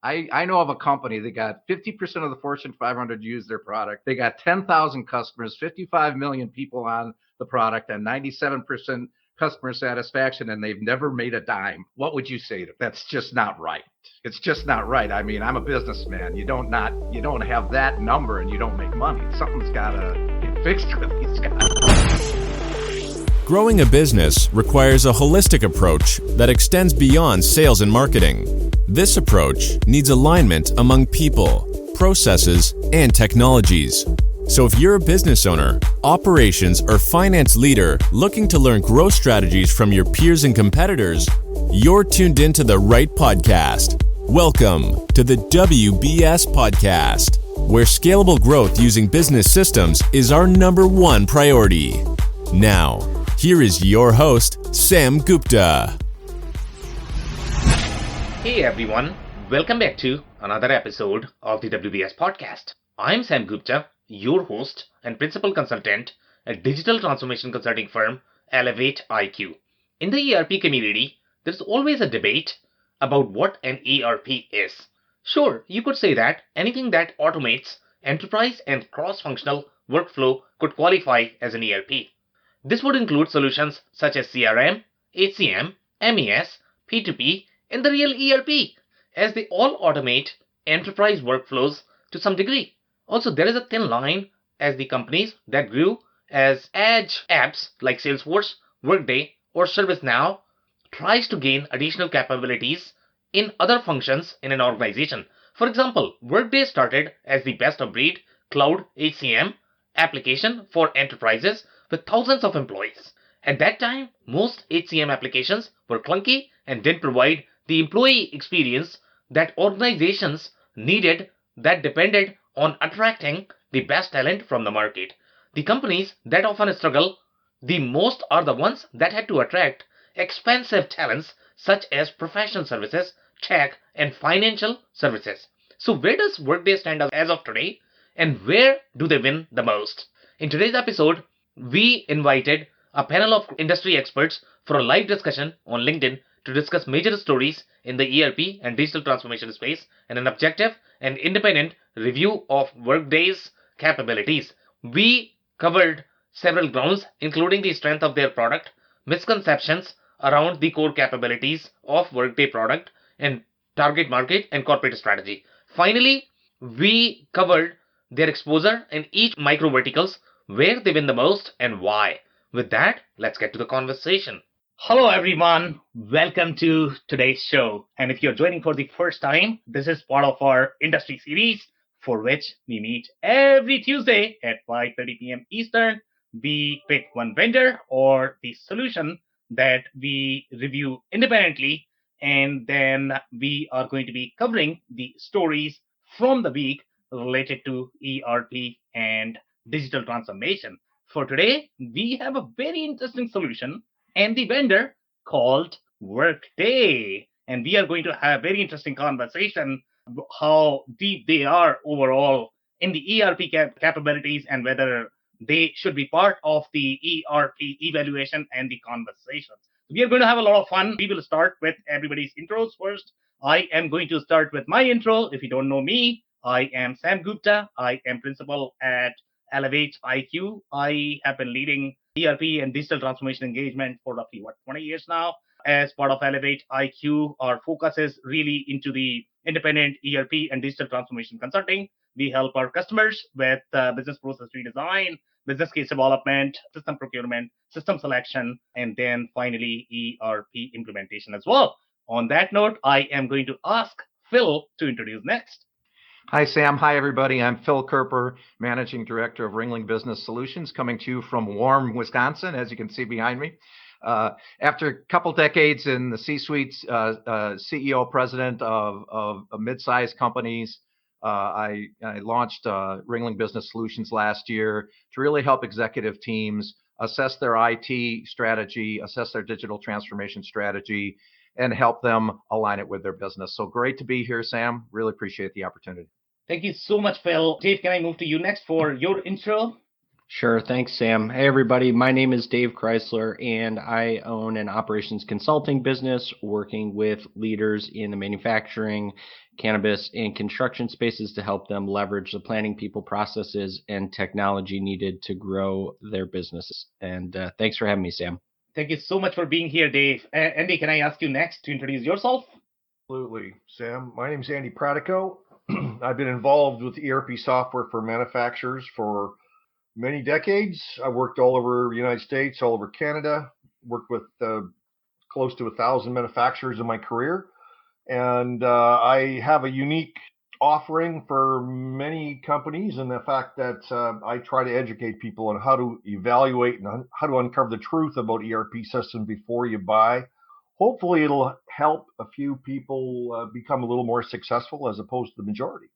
I know of a company that got 50% of the Fortune 500 use their product. They got 10,000 customers, 55 million people on the product, and 97% customer satisfaction, and they've never made a dime. What would you say to them? That's just not right. It's just not right. I mean, I'm a businessman. You don't have that number and you don't make money. Something's got to get fixed with these guys. Growing a business requires a holistic approach that extends beyond sales and marketing. This approach needs alignment among people, processes, and technologies. So if you're a business owner, operations, or finance leader looking to learn growth strategies from your peers and competitors, you're tuned into the right podcast. Welcome to the WBS Podcast, where scalable growth using business systems is our number one priority. Now, here is your host, Sam Gupta. Hey everyone, welcome back to another episode of the WBS Podcast. I'm Sam Gupta, your host and principal consultant at digital transformation consulting firm Elevate IQ. In the ERP community, there's always a debate about what an ERP is. Sure, you could say that anything that automates enterprise and cross-functional workflow could qualify as an ERP. This would include solutions such as CRM, HCM, MES, P2P, and the real ERP, as they all automate enterprise workflows to some degree. Also, there is a thin line as the companies that grew as edge apps like Salesforce, Workday, or ServiceNow tries to gain additional capabilities in other functions in an organization. For example, Workday started as the best of breed cloud HCM application for enterprises with thousands of employees. At that time, most HCM applications were clunky and didn't provide the employee experience that organizations needed that depended on attracting the best talent from the market. The companies that often struggle the most are the ones that had to attract expensive talents such as professional services, tech, and financial services. So where does Workday stand as of today, and where do they win the most? In today's episode, we invited a panel of industry experts for a live discussion on LinkedIn to discuss major stories in the ERP and digital transformation space and an objective and independent review of Workday's capabilities. We covered several grounds, including the strength of their product, misconceptions around the core capabilities of Workday product, and target market and corporate strategy. Finally, we covered their exposure in each micro verticals, where they win the most and why. With that, let's get to the conversation. Hello everyone, welcome to today's show. And if you're joining for the first time, this is part of our industry series for which we meet every Tuesday at 5:30 p.m. Eastern. We pick one vendor or the solution that we review independently, and then we are going to be covering the stories from the week related to ERP and digital transformation. For today, we have a very interesting solution and the vendor called Workday. And we are going to have a very interesting conversation how deep they are overall in the ERP capabilities and whether they should be part of the ERP evaluation and the conversations. We are going to have a lot of fun. We will start with everybody's intros first. I am going to start with my intro. If you don't know me, I am Sam Gupta. I am principal at Elevate IQ. I have been leading ERP and digital transformation engagement for roughly 20 years now. As part of Elevate IQ, our focus is really into the independent ERP and digital transformation consulting. We help our customers with business process redesign, business case development, system procurement, system selection, and then finally ERP implementation as well. On that note, I am going to ask Phil to introduce next. Hi, Sam. Hi, everybody. I'm Phil Kerper, Managing Director of Ringling Business Solutions, coming to you from warm Wisconsin, as you can see behind me. After a couple decades in the C-suite, CEO, president of mid-sized companies, I launched Ringling Business Solutions last year to really help executive teams assess their IT strategy, assess their digital transformation strategy, and help them align it with their business. So great to be here, Sam. Really appreciate the opportunity. Thank you so much, Phil. Dave, can I move to you next for your intro? Sure. Thanks, Sam. Hey, everybody. My name is Dave Chrysler, and I own an operations consulting business working with leaders in the manufacturing, cannabis, and construction spaces to help them leverage the planning, people, processes, and technology needed to grow their businesses. And thanks for having me, Sam. Thank you so much for being here, Dave. Andy, can I ask you next to introduce yourself? Absolutely, Sam. My name is Andy Pratico. I've been involved with ERP software for manufacturers for many decades. I worked all over the United States, all over Canada, worked with close to 1,000 manufacturers in my career. And I have a unique offering for many companies in the fact that I try to educate people on how to evaluate and how to uncover the truth about ERP systems before you buy. Hopefully, it'll help a few people become a little more successful as opposed to the majority.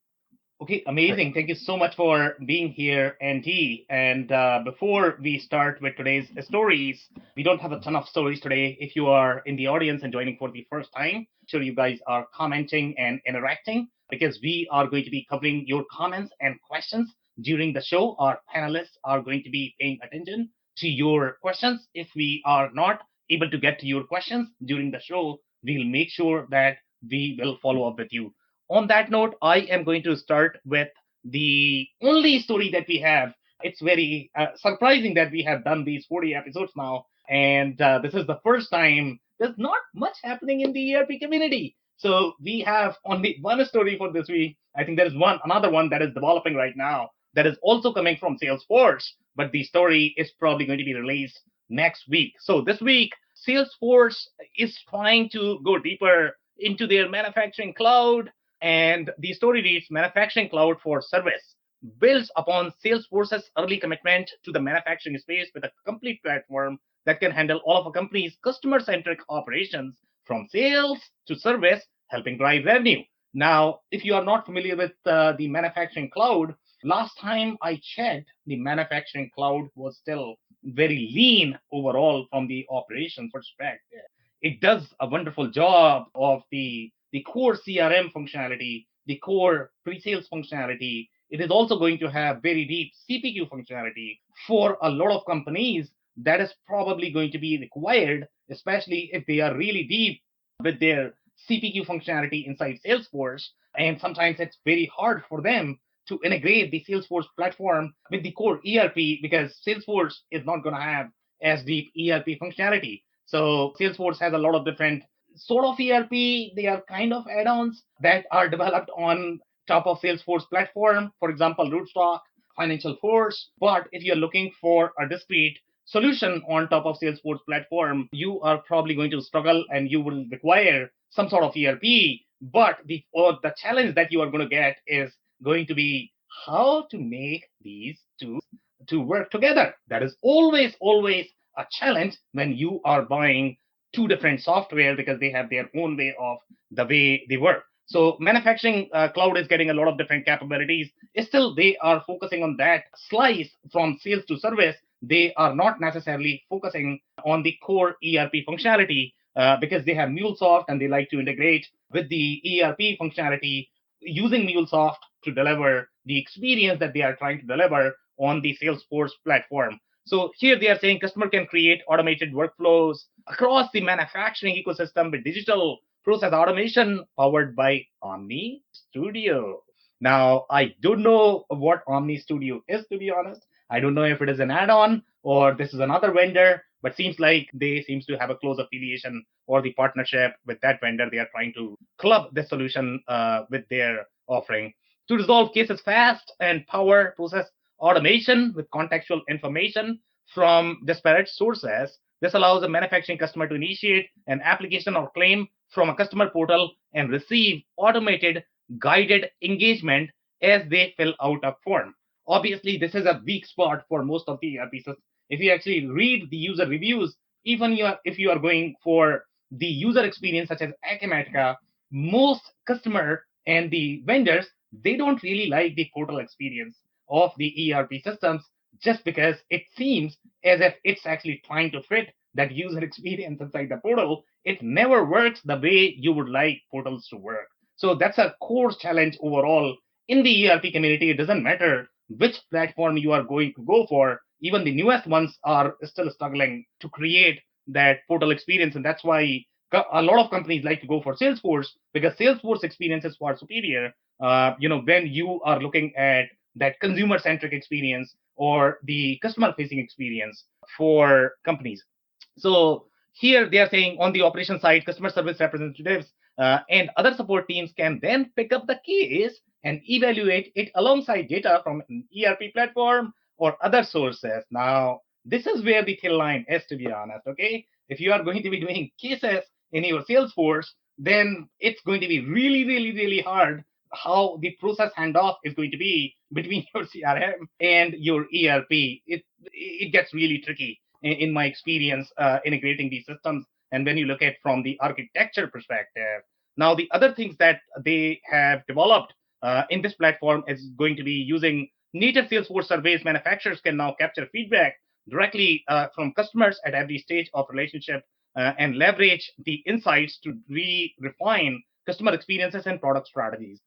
Okay, amazing. Thank you so much for being here, Andy. And before we start with today's stories, we don't have a ton of stories today. If you are in the audience and joining for the first time, sure you guys are commenting and interacting because we are going to be covering your comments and questions during the show. Our panelists are going to be paying attention to your questions. If we are not able to get to your questions during the show, we'll make sure that we will follow up with you. On that note, I am going to start with the only story that we have. It's very surprising that we have done these 40 episodes now, and this is the first time there's not much happening in the ERP community. So we have only one story for this week. I think there is another one that is developing right now that is also coming from Salesforce, but the story is probably going to be released next week. So this week, Salesforce is trying to go deeper into their manufacturing cloud. And the story reads, Manufacturing Cloud for Service builds upon Salesforce's early commitment to the manufacturing space with a complete platform that can handle all of a company's customer-centric operations from sales to service, helping drive revenue. Now, if you are not familiar with the manufacturing cloud, last time I checked, the manufacturing cloud was still very lean overall from the operations perspective. It does a wonderful job of the core CRM functionality, the core pre-sales functionality. It is also going to have very deep CPQ functionality. For a lot of companies, that is probably going to be required, especially if they are really deep with their CPQ functionality inside Salesforce. And sometimes it's very hard for them to integrate the Salesforce platform with the core ERP because Salesforce is not going to have as deep ERP functionality. So Salesforce has a lot of different sort of ERP. They are kind of add-ons that are developed on top of Salesforce platform. For example, Rootstock, Financial Force. But if you're looking for a discrete solution on top of Salesforce platform, you are probably going to struggle and you will require some sort of ERP. But the challenge that you are going to get is going to be how to make these two to work together. That is always a challenge when you are buying two different software because they have their own way of the way they work. So manufacturing cloud is getting a lot of different capabilities. Still, they are focusing on that slice from sales to service. They are not necessarily focusing on the core ERP functionality because they have MuleSoft and they like to integrate with the ERP functionality using MuleSoft to deliver the experience that they are trying to deliver on the Salesforce platform. So here they are saying customer can create automated workflows across the manufacturing ecosystem with digital process automation powered by Omni Studio. Now, I don't know what Omni Studio is, to be honest. I don't know if it is an add-on or this is another vendor, but seems like they seems to have a close affiliation or the partnership with that vendor. They are trying to club the solution with their offering to resolve cases fast and power process automation with contextual information from disparate sources. This allows a manufacturing customer to initiate an application or claim from a customer portal and receive automated guided engagement as they fill out a form. Obviously, this is a weak spot for most of the ERP systems. If you actually read the user reviews, even if you are going for the user experience such as Acumatica, most customer and the vendors, they don't really like the portal experience of the ERP systems just because it seems as if it's actually trying to fit that user experience inside the portal. It never works the way you would like portals to work. So that's a core challenge overall in the ERP community. It doesn't matter which platform you are going to go for. Even the newest ones are still struggling to create that portal experience. And that's why a lot of companies like to go for Salesforce, because Salesforce experience is far superior. When you are looking at that consumer centric experience or the customer facing experience for companies. So here they are saying on the operation side, customer service representatives and other support teams can then pick up the case and evaluate it alongside data from an ERP platform or other sources. Now, this is where the thin line is, to be honest. Okay, if you are going to be doing cases in your Salesforce, then it's going to be really, really, really hard how the process handoff is going to be between your CRM and your ERP. It gets really tricky in my experience integrating these systems. And when you look at from the architecture perspective, now the other things that they have developed in this platform is going to be using native Salesforce surveys. Manufacturers can now capture feedback directly from customers at every stage of relationship and leverage the insights to refine customer experiences and product strategies.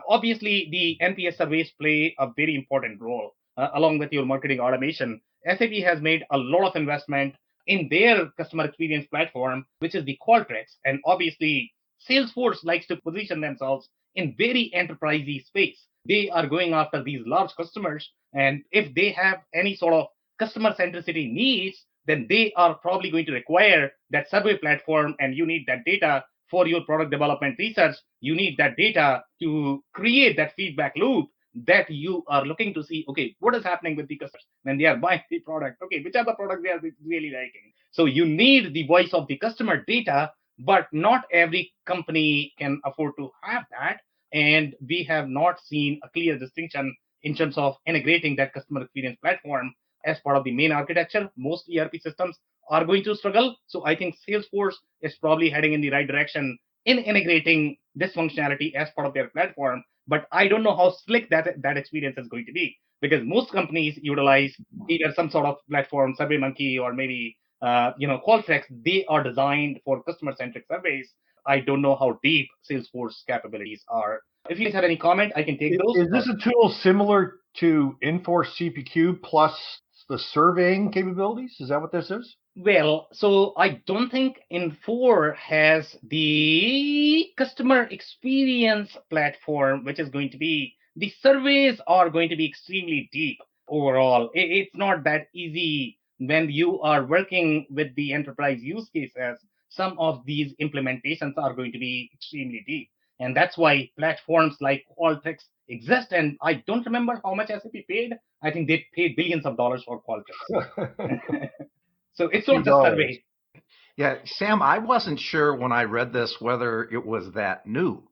Obviously, the NPS surveys play a very important role along with your marketing automation. SAP has made a lot of investment in their customer experience platform, which is the Qualtrics. And obviously, Salesforce likes to position themselves in very enterprisey space. They are going after these large customers. And if they have any sort of customer centricity needs, then they are probably going to require that survey platform. And you need that data for your product development research. You need that data to create that feedback loop that you are looking to see, okay, what is happening with the customers when they are buying the product? Okay, which are the product they are really liking? So you need the voice of the customer data, but not every company can afford to have that. And we have not seen a clear distinction in terms of integrating that customer experience platform as part of the main architecture. Most ERP systems are going to struggle. So I think Salesforce is probably heading in the right direction in integrating this functionality as part of their platform. But I don't know how slick that experience is going to be, because most companies utilize either some sort of platform, SurveyMonkey, or maybe Qualtrics. They are designed for customer-centric surveys. I don't know how deep Salesforce capabilities are. If you guys have any comment, I can take those. Is this a tool similar to Inforce CPQ plus the surveying capabilities? Is that what this is? Well, so I don't think Infor has the customer experience platform, which is going to be, the surveys are going to be extremely deep overall. It's not that easy when you are working with the enterprise use cases. Some of these implementations are going to be extremely deep. And that's why platforms like Qualtrics exist. And I don't remember how much SAP paid. I think they paid billions of dollars for Qualtrics. So it's not just survey. Yeah, Sam, I wasn't sure when I read this whether it was that new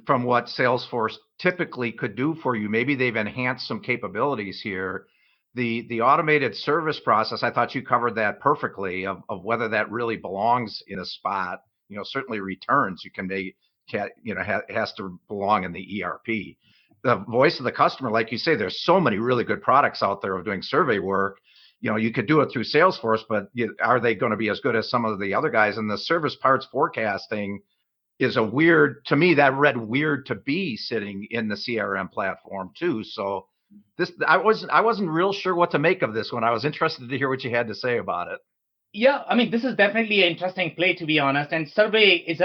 from what Salesforce typically could do for you. Maybe they've enhanced some capabilities here. The automated service process, I thought you covered that perfectly of whether that really belongs in a spot. Certainly returns you can make, has to belong in the ERP. The voice of the customer, like you say, there's so many really good products out there of doing survey work. You could do it through Salesforce, but are they going to be as good as some of the other guys? And the service parts forecasting is to me, that read weird to be sitting in the CRM platform too. So I wasn't real sure what to make of this one. I was interested to hear what you had to say about it. Yeah, I mean, this is definitely an interesting play, to be honest. And survey is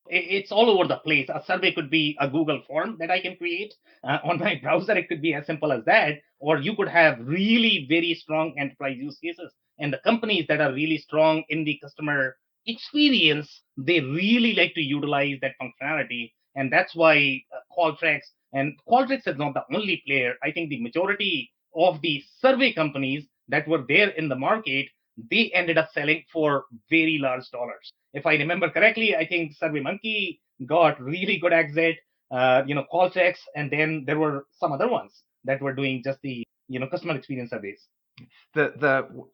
it's all over the place. A survey could be a Google form that I can create on my browser. It could be as simple as that. Or you could have really very strong enterprise use cases. And the companies that are really strong in the customer experience, they really like to utilize that functionality. And that's why Qualtrics is not the only player. I think the majority of the survey companies that were there in the market, they ended up selling for very large dollars. If I remember correctly, I think SurveyMonkey got really good exit, Qualtrics, and then there were some other ones that were doing just the customer experience surveys.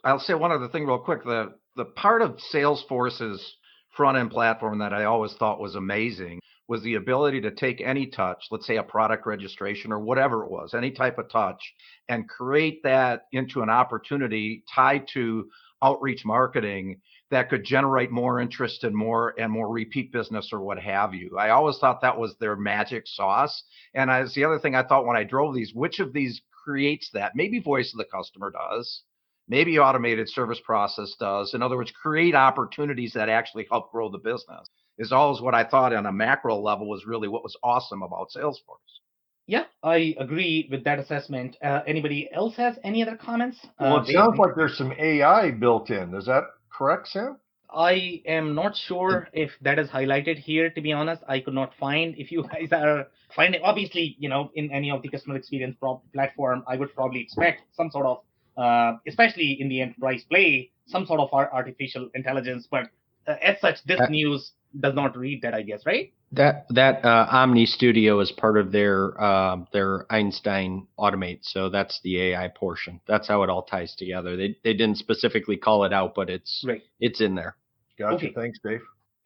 I'll say one other thing real quick. The part of Salesforce's front end platform that I always thought was amazing was the ability to take any touch, let's say a product registration or whatever it was, any type of touch, and create that into an opportunity tied to outreach marketing that could generate more interest and more repeat business or what have you. I always thought that was their magic sauce. And it's the other thing I thought when I drove these, which of these creates that? Maybe voice of the customer does. Maybe automated service process does. In other words, create opportunities that actually help grow the business is always what I thought on a macro level was really what was awesome about Salesforce. Yeah, I agree with that assessment. Anybody else has any other comments? Well, it sounds like there's some AI built in. Is that correct, Sam? I am not sure if that is highlighted here, to be honest. I could not find. If you guys are finding, obviously, in any of the customer experience platform, I would probably expect some sort of, especially in the enterprise play, some sort of artificial intelligence. But as such, this news does not read that, I guess, right? That Omni Studio is part of their Einstein Automate, so that's the AI portion. That's how it all ties together. They didn't specifically call it out, but it's right. It's in there. Gotcha. Okay. Thanks, Dave.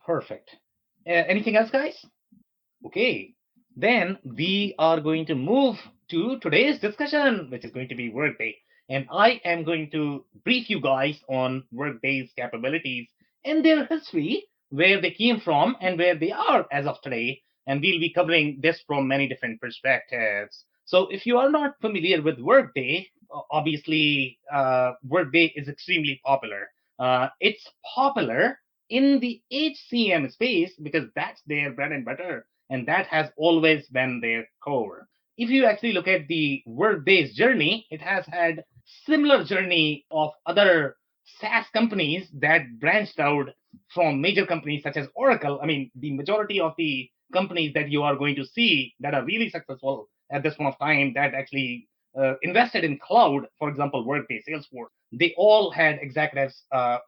Perfect. Anything else, guys? Okay. Then we are going to move to today's discussion, which is going to be Workday. And I am going to brief you guys on Workday's capabilities and their history, where they came from and where they are as of today. And we'll be covering this from many different perspectives. So if you are not familiar with Workday, obviously Workday is extremely popular. It's popular in the HCM space because that's their bread and butter, and that has always been their core. If you actually look at the Workday's journey, it has had similar journey of other SaaS companies that branched out from major companies such as Oracle. I mean, the majority of the companies that you are going to see that are really successful at this point of time that actually invested in cloud, for example, Workday, Salesforce, they all had executives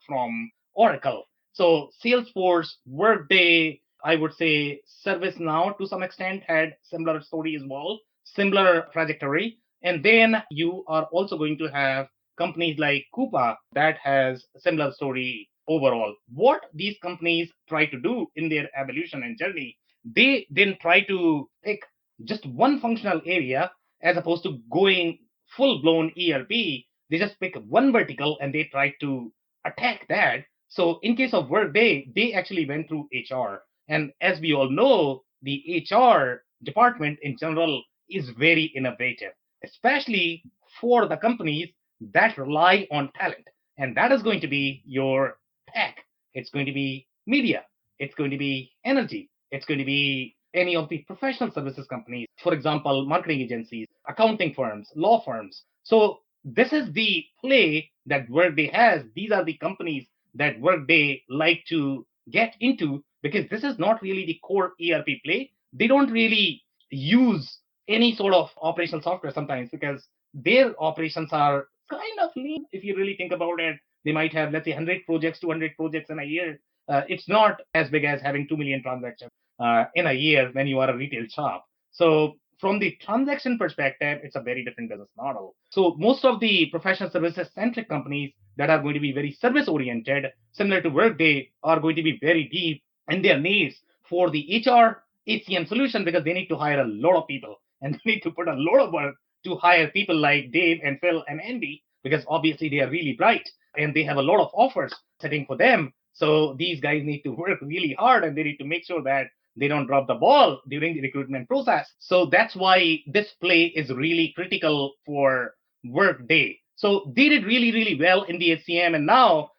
from Oracle. So Salesforce, Workday, I would say ServiceNow to some extent had similar story as well, similar trajectory. And then you are also going to have companies like Coupa that has a similar story overall. What these companies try to do in their evolution and journey, they didn't try to pick just one functional area as opposed to going full-blown ERP. They just pick one vertical and they try to attack that. So in case of Workday, they actually went through HR. And as we all know, the HR department in general is very innovative, especially for the companies that rely on talent. And that is going to be your tech. It's going to be media. It's going to be energy. It's going to be any of the professional services companies, for example, marketing agencies, accounting firms, law firms. So this is the play that Workday has. These are the companies that Workday like to get into because this is not really the core ERP play. They don't really use any sort of operational software sometimes because their operations are kind of lean. If you really think about it, they might have, let's say, 100 projects, 200 projects in a year. It's not as big as having 2 million transactions in a year when you are a retail shop. So from the transaction perspective, it's a very different business model. So most of the professional services centric companies that are going to be very service oriented, similar to Workday, are going to be very deep in their needs for the HR HCM solution because they need to hire a lot of people and they need to put a lot of work to hire people like Dave and Phil and Andy because obviously they are really bright and they have a lot of offers sitting for them. So these guys need to work really hard and they need to make sure that they don't drop the ball during the recruitment process. So that's why this play is really critical for Workday. So they did really, really well in the HCM, and now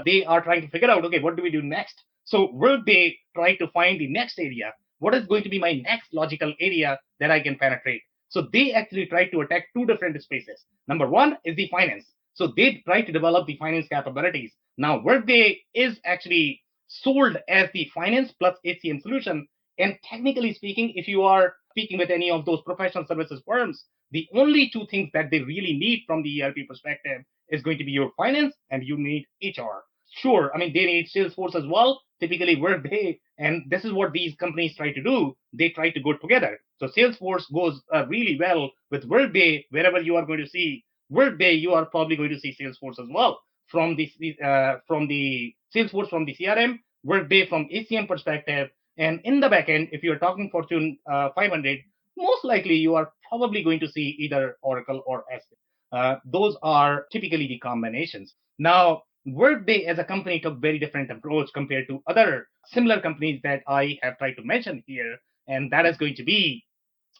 they are trying to figure out, okay, what do we do next? So Workday tried to find the next area. What is going to be my next logical area that I can penetrate? So they actually tried to attack two different spaces. Number one is the finance. So they tried to develop the finance capabilities. Now Workday is actually sold as the finance plus HCM solution. And technically speaking, if you are speaking with any of those professional services firms, the only two things that they really need from the ERP perspective is going to be your finance and you need HR. Sure, I mean, they need Salesforce as well, typically Workday, and this is what these companies try to do. They try to go together. So Salesforce goes really well with Workday. Wherever you are going to see Workday, you are probably going to see Salesforce as well. From the Salesforce from the CRM, Workday from HCM perspective, and in the backend, if you're talking Fortune 500, most likely you are probably going to see either Oracle or SAP. Those are typically the combinations. Now, Workday as a company took very different approach compared to other similar companies that I have tried to mention here, and that is going to be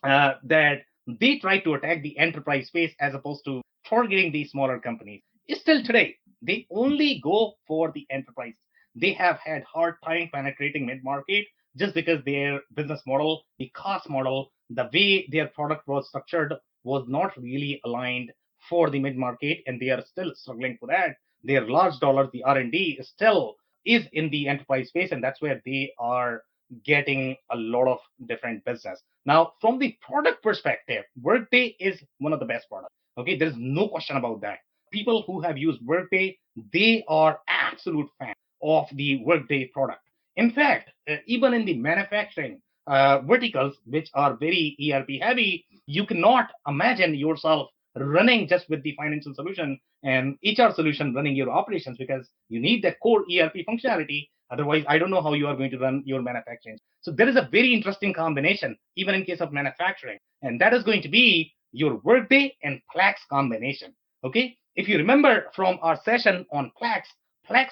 that they try to attack the enterprise space as opposed to targeting these smaller companies. Still today, they only go for the enterprise. They have had hard time penetrating mid-market just because their business model, the cost model, the way their product was structured was not really aligned for the mid-market, and they are still struggling for that. Their large dollars, the R&D, still is in the enterprise space, and that's where they are getting a lot of different business. Now, from the product perspective, Workday is one of the best products. Okay, there's no question about that. People who have used Workday, they are absolute fans of the Workday product. In fact, even in the manufacturing verticals, which are very ERP heavy, you cannot imagine yourself running just with the financial solution and HR solution running your operations because you need that core ERP functionality. Otherwise, I don't know how you are going to run your manufacturing. So there is a very interesting combination, even in case of manufacturing, and that is going to be your Workday and Plex combination. Okay, if you remember from our session on Plex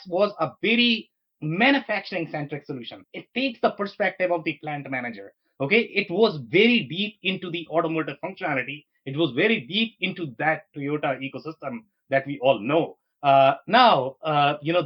was a very manufacturing centric solution. It takes the perspective of the plant manager. Okay, it was very deep into the automotive functionality. It was very deep into that Toyota ecosystem that we all know. Now,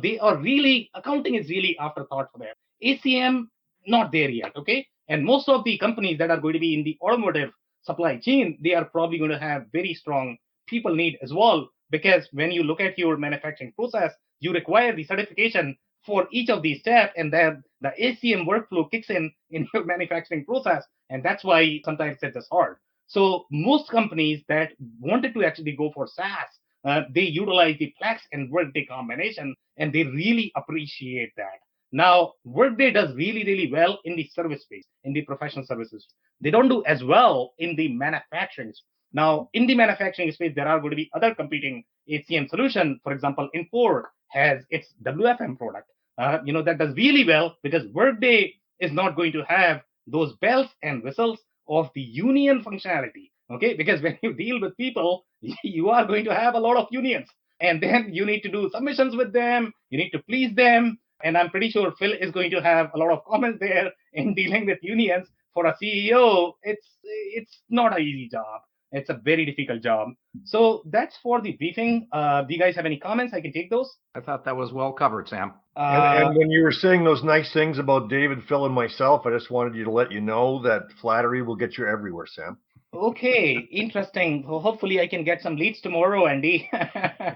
they are really, accounting is really afterthought for them. ACM, not there yet, okay? And most of the companies that are going to be in the automotive supply chain, they are probably going to have very strong people need as well, because when you look at your manufacturing process, you require the certification for each of these steps, and then the ACM workflow kicks in your manufacturing process, and that's why sometimes it is hard. So most companies that wanted to actually go for SaaS, they utilize the Plex and Workday combination, and they really appreciate that. Now, Workday does really, really well in the service space, in the professional services. They don't do as well in the manufacturing space. Now, in the manufacturing space, there are going to be other competing HCM solution. For example, Infor has its WFM product, that does really well because Workday is not going to have those bells and whistles of the union functionality. Okay, because when you deal with people, you are going to have a lot of unions, and then you need to do submissions with them. You need to please them, and I'm pretty sure Phil is going to have a lot of comments there in dealing with unions. For a CEO, it's not an easy job. It's a very difficult job. So that's for the briefing. Do you guys have any comments? I can take those. I thought that was well covered, Sam. And when you were saying those nice things about David, Phil, and myself, I just wanted you to let you know that flattery will get you everywhere, Sam. Okay, interesting. Well, hopefully I can get some leads tomorrow, Andy.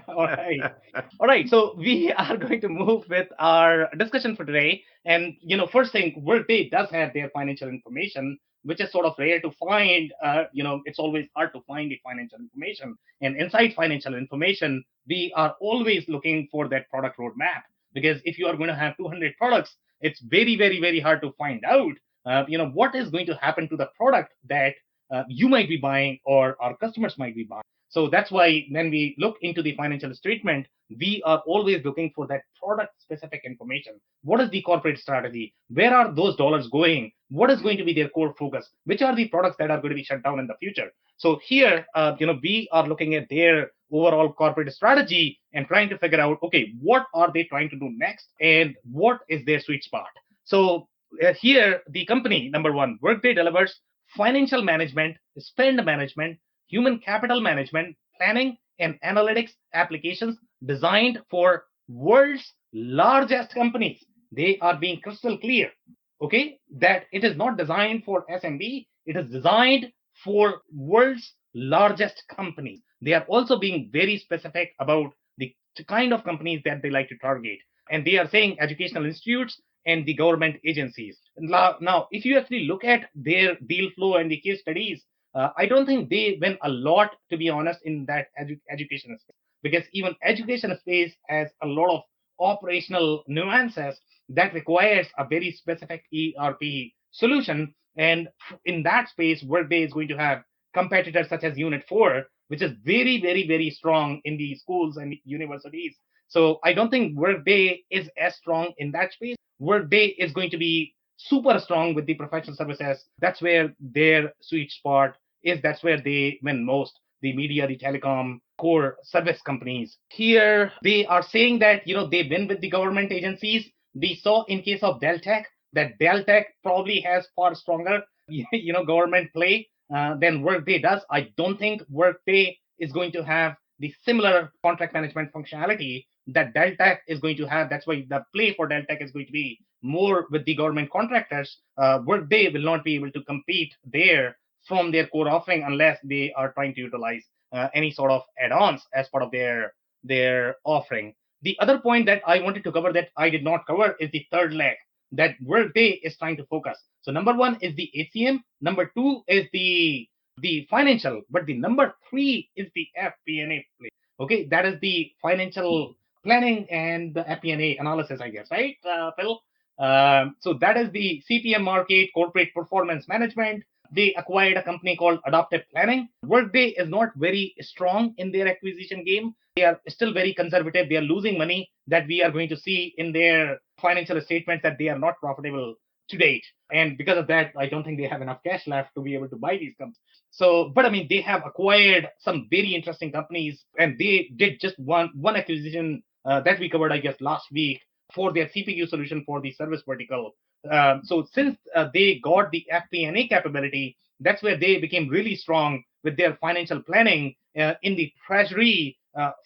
All right. All right. So we are going to move with our discussion for today. And, first thing, Workday does have their financial information, which is sort of rare to find. It's always hard to find the financial information. And inside financial information, we are always looking for that product roadmap. Because if you are going to have 200 products, it's very, very, very hard to find out, what is going to happen to the product that you might be buying or our customers might be buying. So that's why when we look into the financial statement, we are always looking for that product specific information. What is the corporate strategy? Where are those dollars going? What is going to be their core focus? Which are the products that are going to be shut down in the future? So here, we are looking at their overall corporate strategy and trying to figure out, okay, what are they trying to do next and what is their sweet spot? So here, the company, number one, Workday delivers financial management, spend management, human capital management, planning, and analytics applications designed for world's largest companies. They are being crystal clear, okay, that it is not designed for SMB, it is designed for world's largest companies. They are also being very specific about the kind of companies that they like to target. And they are saying educational institutes and the government agencies. Now, if you actually look at their deal flow and the case studies, I don't think they win a lot, to be honest, in that education space, because even education space has a lot of operational nuances that requires a very specific ERP solution. And in that space, Workday is going to have competitors such as Unit 4, which is very, very, very strong in the schools and universities. So I don't think Workday is as strong in that space. Workday is going to be super strong with the professional services. That's where their sweet spot is. That's where they win most. The media, the telecom, core service companies. Here, they are saying that, they win with the government agencies. We saw in case of Deltec that Deltec probably has far stronger, government play than Workday does. I don't think Workday is going to have the similar contract management functionality that Deltec is going to have. That's why the play for Deltec is going to be more with the government contractors. Workday will not be able to compete there from their core offering unless they are trying to utilize any sort of add-ons as part of their offering. The other point that I wanted to cover that I did not cover is the third leg that Workday is trying to focus. So number one is the HCM, number two is the financial, but the number three is the FP&A play. Okay, that is the financial planning and the FP&A analysis, I guess, right, Phil? So that is the CPM market, corporate performance management. They acquired a company called Adaptive Planning. Workday is not very strong in their acquisition game. They are still very conservative. They are losing money that we are going to see in their financial statements that they are not profitable to date. And because of that, I don't think they have enough cash left to be able to buy these companies. So, but I mean, they have acquired some very interesting companies, and they did just one acquisition that we covered, I guess, last week for their CPQ solution for the service vertical. So since they got the FP&A capability, that's where they became really strong with their financial planning in the treasury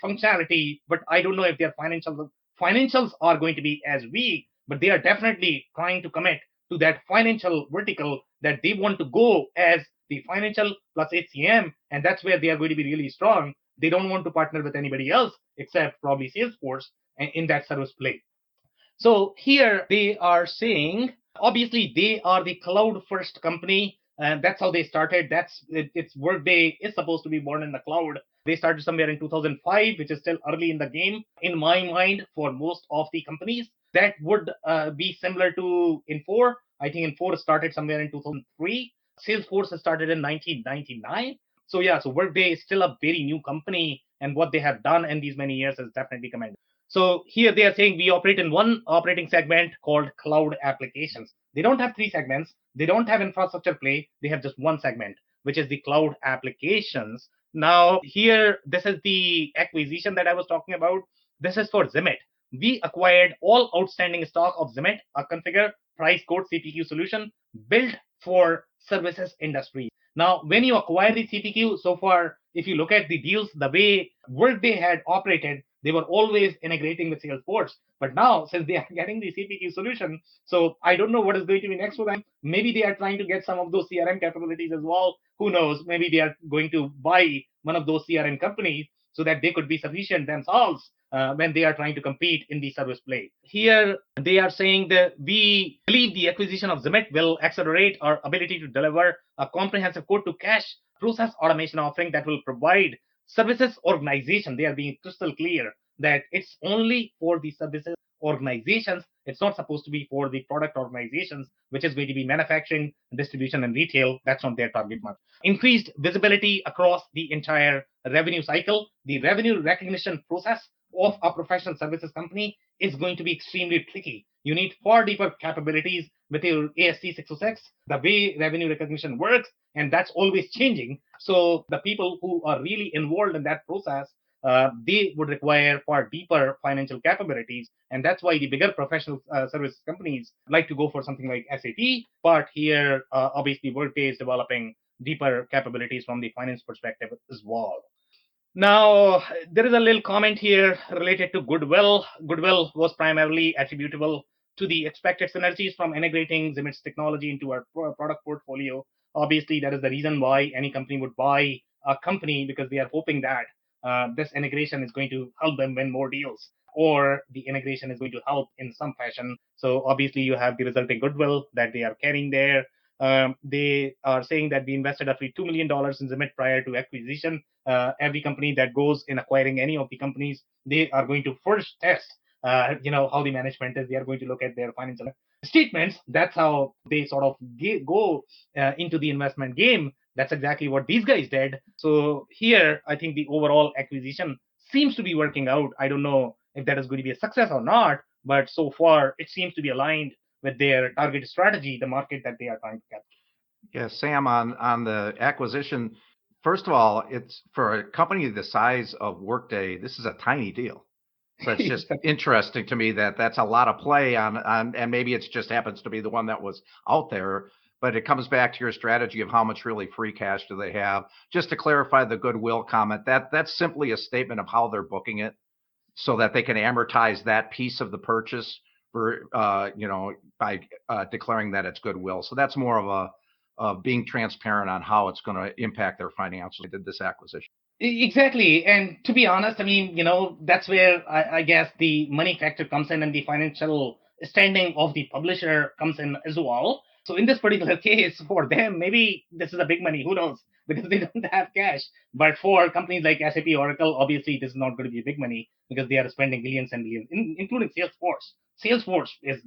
functionality. But I don't know if their financials are going to be as weak, but they are definitely trying to commit to that financial vertical that they want to go as the financial plus HCM, and that's where they are going to be really strong. They don't want to partner with anybody else except probably Salesforce in that service play. So here they are saying, obviously they are the cloud first company, and that's how they started. It's Workday is supposed to be born in the cloud. They started somewhere in 2005, which is still early in the game. In my mind, for most of the companies, that would be similar to Infor. I think Infor started somewhere in 2003. Salesforce started in 1999. So yeah, so Workday is still a very new company, and what they have done in these many years is definitely commendable. So here they are saying we operate in one operating segment called cloud applications. They don't have three segments. They don't have infrastructure play. They have just one segment, which is the cloud applications. Now here, this is the acquisition that I was talking about. This is for Zimit. We acquired all outstanding stock of Zimit, a configure price quote CPQ solution built for services industry. Now, when you acquire the CPQ, so far, if you look at the deals, the way Workday had operated, they were always integrating with Salesforce. But now, since they are getting the CPQ solution, so I don't know what is going to be next for them. Maybe they are trying to get some of those CRM capabilities as well. Who knows? Maybe they are going to buy one of those CRM companies so that they could be sufficient themselves when they are trying to compete in the service play. Here, they are saying that we believe the acquisition of Zimit will accelerate our ability to deliver a comprehensive quote to cash process automation offering that will provide services organization. They are being crystal clear that it's only for the services organizations. It's not supposed to be for the product organizations, which is going to be manufacturing, distribution, and retail. That's not their target market. Increased visibility across the entire revenue cycle. The revenue recognition process of a professional services company is going to be extremely tricky. You need far deeper capabilities with your ASC 606, the way revenue recognition works, and that's always changing. So the people who are really involved in that process, they would require far deeper financial capabilities. And that's why the bigger professional service companies like to go for something like SAP. But here, obviously, Workday is developing deeper capabilities from the finance perspective as well. Now, there is a little comment here related to goodwill. Goodwill was primarily attributable to the expected synergies from integrating Zimit's technology into our product portfolio. Obviously, that is the reason why any company would buy a company, because they are hoping that this integration is going to help them win more deals, or the integration is going to help in some fashion. So obviously, you have the resulting goodwill that they are carrying there. They are saying that we invested roughly $2 million in Zimit prior to acquisition. Every company that goes in acquiring any of the companies, they are going to first test, how the management is. They are going to look at their financial statements. That's how they sort of go into the investment game. That's exactly what these guys did. So here, I think the overall acquisition seems to be working out. I don't know if that is going to be a success or not, but so far it seems to be aligned with their target strategy, the market that they are trying to capture. Yeah, Sam, on the acquisition first of all, it's for a company the size of Workday, this is a tiny deal. So it's just interesting to me that that's a lot of play on, and maybe it just happens to be the one that was out there. But it comes back to your strategy of how much really free cash do they have. Just to clarify the goodwill comment, that's simply a statement of how they're booking it, so that they can amortize that piece of the purchase for by declaring that it's goodwill. So that's more of being transparent on how it's going to impact their financials. They did this acquisition. Exactly. And to be honest, I mean, that's where I guess the money factor comes in and the financial standing of the publisher comes in as well. So in this particular case, for them, maybe this is a big money. Who knows? Because they don't have cash. But for companies like SAP, Oracle, obviously this is not going to be big money because they are spending billions and billions, including Salesforce. Salesforce is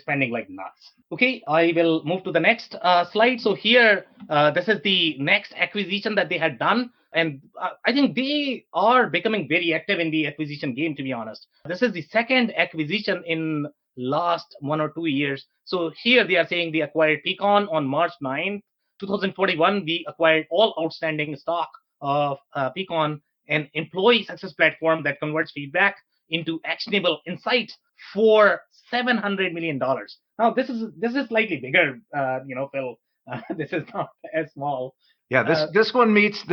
spending like nuts. Okay, I will move to the next slide. So here, this is the next acquisition that they had done. And I think they are becoming very active in the acquisition game, to be honest. This is the second acquisition in last 1 or 2 years. So here they are saying they acquired Peakon on March 9th, 2041. We acquired all outstanding stock of Peakon, an employee success platform that converts feedback into actionable insights for $700 million. Now this is slightly bigger, Phil. This is not as small. Yeah, this one meets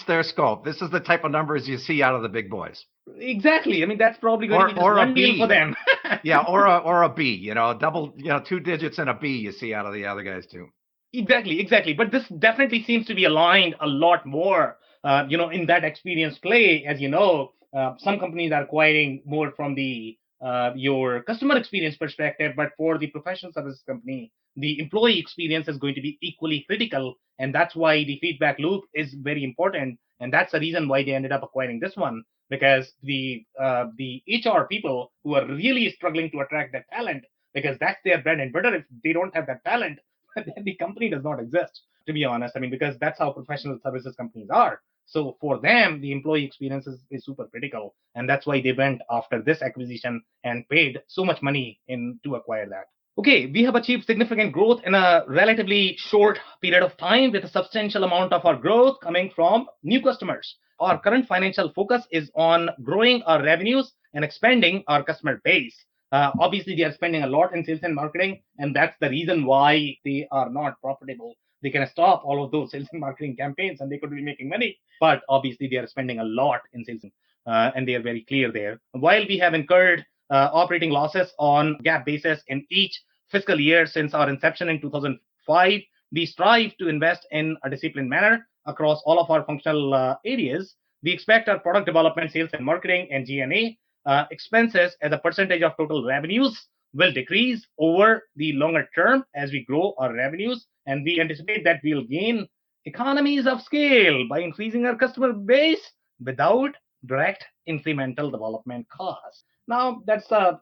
their scope. This is the type of numbers you see out of the big boys. Exactly. I mean, that's probably going to be just one deal for them. Yeah, or a B. Double, 2 digits and a B you see out of the other guys too. Exactly. But this definitely seems to be aligned a lot more, in that experience play. As you know, some companies are acquiring more from the your customer experience perspective, but for the professional services company, the employee experience is going to be equally critical, and that's why the feedback loop is very important, and that's the reason why they ended up acquiring this one, because the HR people who are really struggling to attract that talent, because that's their bread and butter. If they don't have that talent, then the company does not exist, to be honest. I mean, because that's how professional services companies are. So for them, the employee experience is super critical, and that's why they went after this acquisition and paid so much money to acquire that. Okay, we have achieved significant growth in a relatively short period of time, with a substantial amount of our growth coming from new customers. Our current financial focus is on growing our revenues and expanding our customer base. Obviously, they are spending a lot in sales and marketing, and that's the reason why they are not profitable. They can stop all of those sales and marketing campaigns and they could be making money, but obviously they are spending a lot in sales, and they are very clear there. While we have incurred operating losses on GAAP basis in each fiscal year since our inception in 2005, we strive to invest in a disciplined manner across all of our functional areas. We expect our product development, sales and marketing, and G&A expenses as a percentage of total revenues will decrease over the longer term as we grow our revenues, and we anticipate that we'll gain economies of scale by increasing our customer base without direct incremental development costs. Now, that's a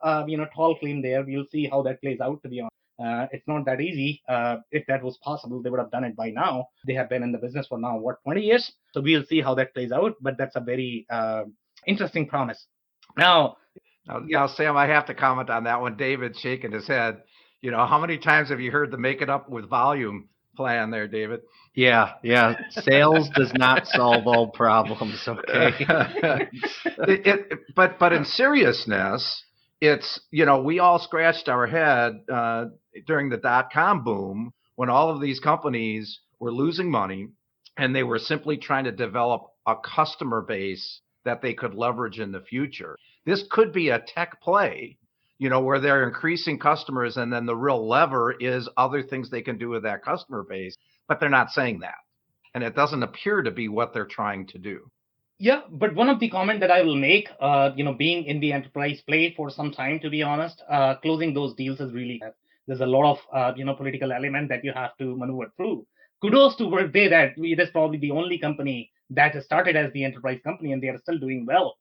tall claim there. We'll see how that plays out, to be honest. It's not that easy. If that was possible, they would have done it by now. They have been in the business for now, 20 years? So we'll see how that plays out, but that's a very interesting promise. Now, Sam, I have to comment on that one. David's shaking his head. How many times have you heard the make it up with volume plan there, David? Yeah. Sales does not solve all problems, okay? But in seriousness, it's, we all scratched our head during the dot-com boom when all of these companies were losing money and they were simply trying to develop a customer base that they could leverage in the future. This could be a tech play, where they're increasing customers, and then the real lever is other things they can do with that customer base, but they're not saying that. And it doesn't appear to be what they're trying to do. Yeah, but one of the comments that I will make, being in the enterprise play for some time, to be honest, closing those deals is really, there's a lot of, political element that you have to maneuver through. Kudos to Workday that it is probably the only company that has started as the enterprise company, and they are still doing well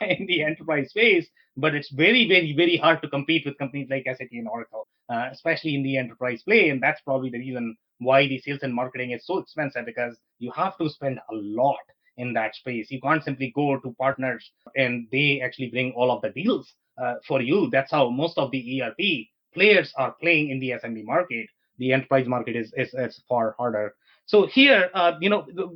in the enterprise space. But it's very, very, very hard to compete with companies like SAP and Oracle, especially in the enterprise play. And that's probably the reason why the sales and marketing is so expensive, because you have to spend a lot in that space. You can't simply go to partners and they actually bring all of the deals for you. That's how most of the ERP players are playing in the SMB market. The enterprise market is far harder. So here,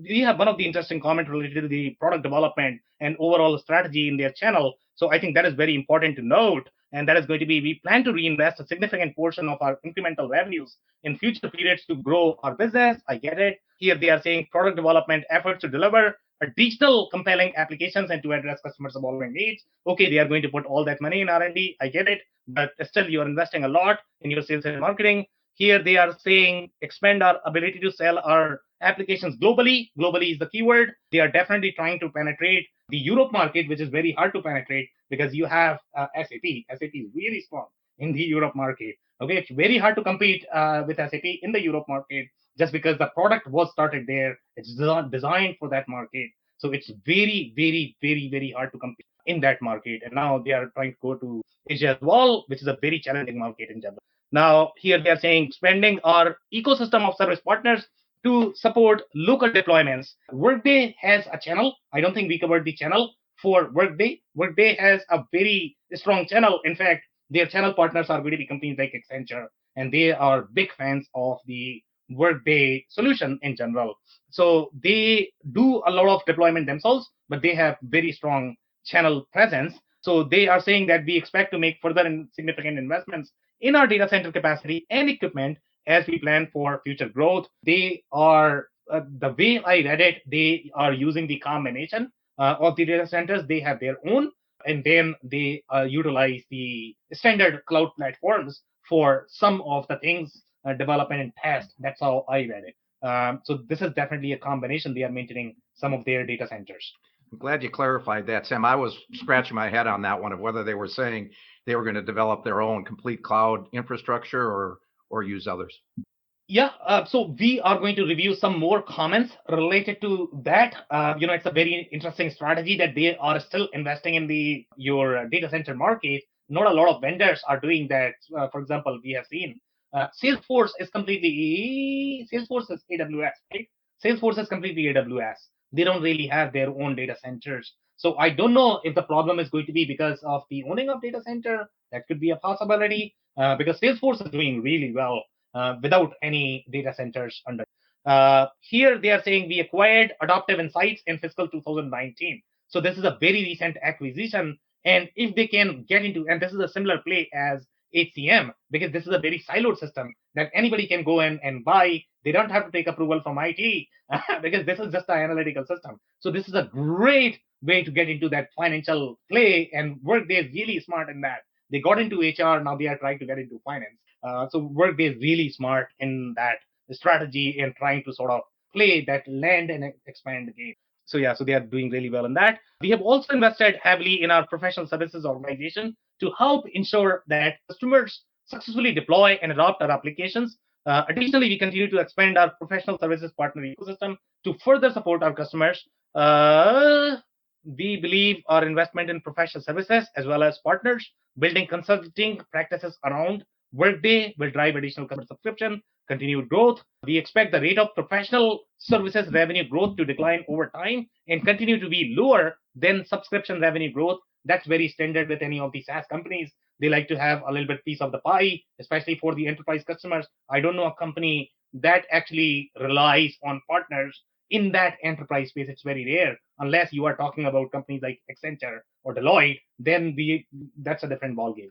we have one of the interesting comments related to the product development and overall strategy in their channel. So I think that is very important to note. And that is going to be, we plan to reinvest a significant portion of our incremental revenues in future periods to grow our business. I get it. Here they are saying product development efforts to deliver additional compelling applications and to address customers' evolving needs. Okay, they are going to put all that money in R&D. I get it. But still, you're investing a lot in your sales and marketing. Here they are saying expand our ability to sell our applications globally. Globally is the keyword. They are definitely trying to penetrate the Europe market, which is very hard to penetrate because you have SAP. SAP is really strong in the Europe market. Okay, it's very hard to compete with SAP in the Europe market just because the product was started there. It's designed for that market. So it's very, very, very, very hard to compete in that market. And now they are trying to go to Asia as well, which is a very challenging market in general. Now, here they are saying expanding our ecosystem of service partners to support local deployments. Workday has a channel. I don't think we covered the channel for Workday. Workday has a very strong channel. In fact, their channel partners are going to be companies like Accenture, and they are big fans of the Workday solution in general. So they do a lot of deployment themselves, but they have very strong channel presence. So they are saying that we expect to make further and significant investments in our data center capacity and equipment as we plan for future growth. They are, the way I read it, they are using the combination of the data centers. They have their own, and then they utilize the standard cloud platforms for some of the things, development and test. That's how I read it. So this is definitely a combination. They are maintaining some of their data centers. I'm glad you clarified that, Sam. I was scratching my head on that one of whether they were saying they were going to develop their own complete cloud infrastructure or use others. Yeah, so we are going to review some more comments related to that. It's a very interesting strategy that they are still investing in your data center market. Not a lot of vendors are doing that. For example, we have seen Salesforce is AWS, right? Salesforce is completely AWS. They don't really have their own data centers. So I don't know if the problem is going to be because of the owning of data center. That could be a possibility because Salesforce is doing really well without any data centers under. Here they are saying we acquired Adaptive Insights in fiscal 2019. So this is a very recent acquisition. And if they can get into, and this is a similar play as HCM, because this is a very siloed system that anybody can go in and buy. They don't have to take approval from IT because this is just an analytical system. So this is a great way to get into that financial play, and Workday is really smart in that. They got into HR, now they are trying to get into finance. So Workday is really smart in that strategy and trying to sort of play that land and expand game. So yeah, so they are doing really well in that. We have also invested heavily in our professional services organization to help ensure that customers successfully deploy and adopt our applications. Additionally, we continue to expand our professional services partner ecosystem to further support our customers. We believe our investment in professional services as well as partners building consulting practices around Workday will drive additional customer subscription, continued growth. We expect the rate of professional services revenue growth to decline over time and continue to be lower than subscription revenue growth. That's very standard with any of the SaaS companies. They like to have a little bit piece of the pie, especially for the enterprise customers. I don't know a company that actually relies on partners in that enterprise space. It's very rare, unless you are talking about companies like Accenture or Deloitte. Then that's a different ballgame.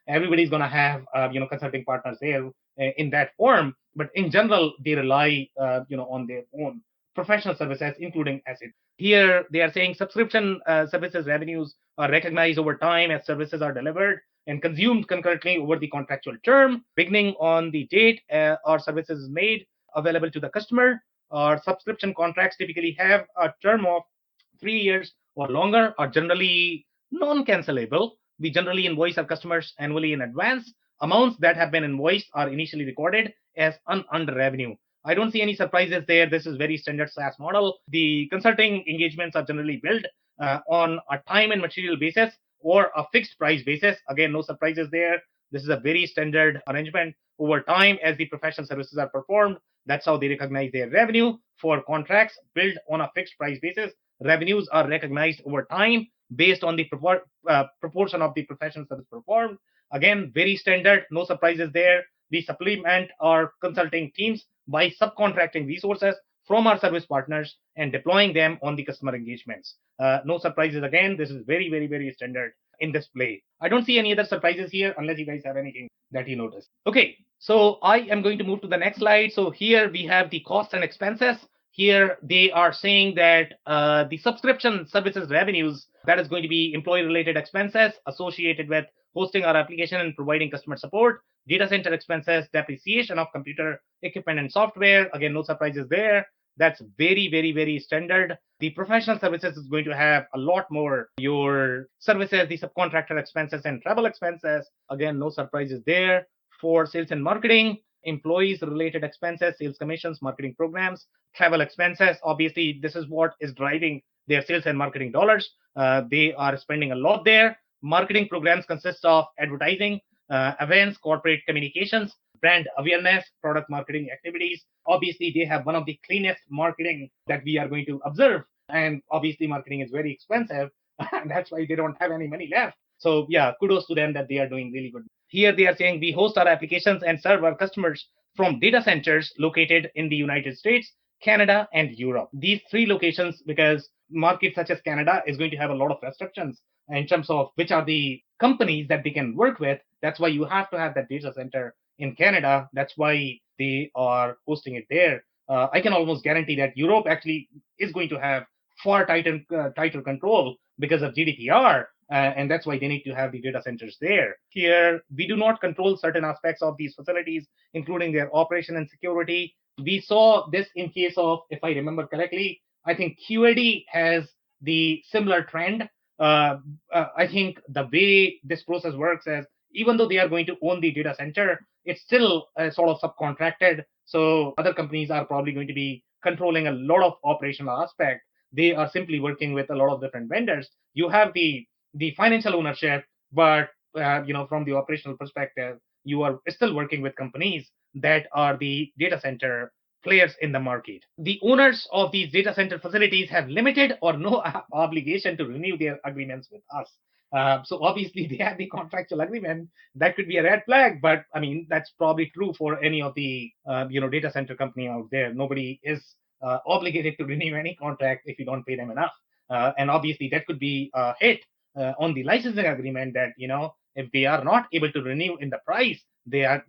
Everybody's going to have consulting partners there in that form, but in general they rely on their own professional services, including asset. Here they are saying subscription services revenues are recognized over time as services are delivered and consumed concurrently over the contractual term, beginning on the date our services is made available to the customer. Our subscription contracts typically have a term of 3 years or longer, are generally non-cancelable. We generally invoice our customers annually in advance. Amounts that have been invoiced are initially recorded as unearned revenue. I don't see any surprises there. This is very standard SaaS model. The consulting engagements are generally billed on a time and material basis or a fixed price basis. Again, no surprises there. This is a very standard arrangement over time as the professional services are performed. That's how they recognize their revenue. For contracts billed on a fixed price basis, revenues are recognized over time based on the proportion of the professional service performed. Again, very standard, no surprises there. We supplement our consulting teams by subcontracting resources from our service partners and deploying them on the customer engagements. No surprises again. This is very, very, very standard in this play. I don't see any other surprises here unless you guys have anything that you notice. Okay, so I am going to move to the next slide. So here we have the costs and expenses. Here they are saying that the subscription services revenues, that is going to be employee related expenses associated with hosting our application and providing customer support, data center expenses, depreciation of computer equipment and software. Again, no surprises there. That's very, very, very standard. The professional services is going to have a lot more your services, the subcontractor expenses and travel expenses. Again, no surprises there. For sales and marketing, employees related expenses, sales commissions, marketing programs, travel expenses. Obviously, this is what is driving their sales and marketing dollars. They are spending a lot there. Marketing programs consist of advertising, events, corporate communications, brand awareness, product marketing activities. Obviously, they have one of the cleanest marketing that we are going to observe. And obviously, marketing is very expensive. And that's why they don't have any money left. So yeah, kudos to them that they are doing really good. Here they are saying we host our applications and serve our customers from data centers located in the United States, Canada, and Europe. These three locations, because markets such as Canada is going to have a lot of restrictions in terms of which are the companies that they can work with. That's why you have to have that data center in Canada. That's why they are hosting it there. I can almost guarantee that Europe actually is going to have far tighter control because of GDPR. And that's why they need to have the data centers there. Here, we do not control certain aspects of these facilities, including their operation and security. We saw this in case of, if I remember correctly, I think QAD has the similar trend. I think the way this process works is, even though they are going to own the data center, it's still sort of subcontracted. So other companies are probably going to be controlling a lot of operational aspect. They are simply working with a lot of different vendors. You have the financial ownership, but from the operational perspective, you are still working with companies that are the data center players in the market. The owners of these data center facilities have limited or no obligation to renew their agreements with us. So obviously they have the contractual agreement. That could be a red flag, but I mean that's probably true for any of the data center company out there. Nobody is obligated to renew any contract if you don't pay them enough. And obviously that could be a hit on the licensing agreement that if they are not able to renew in the price they are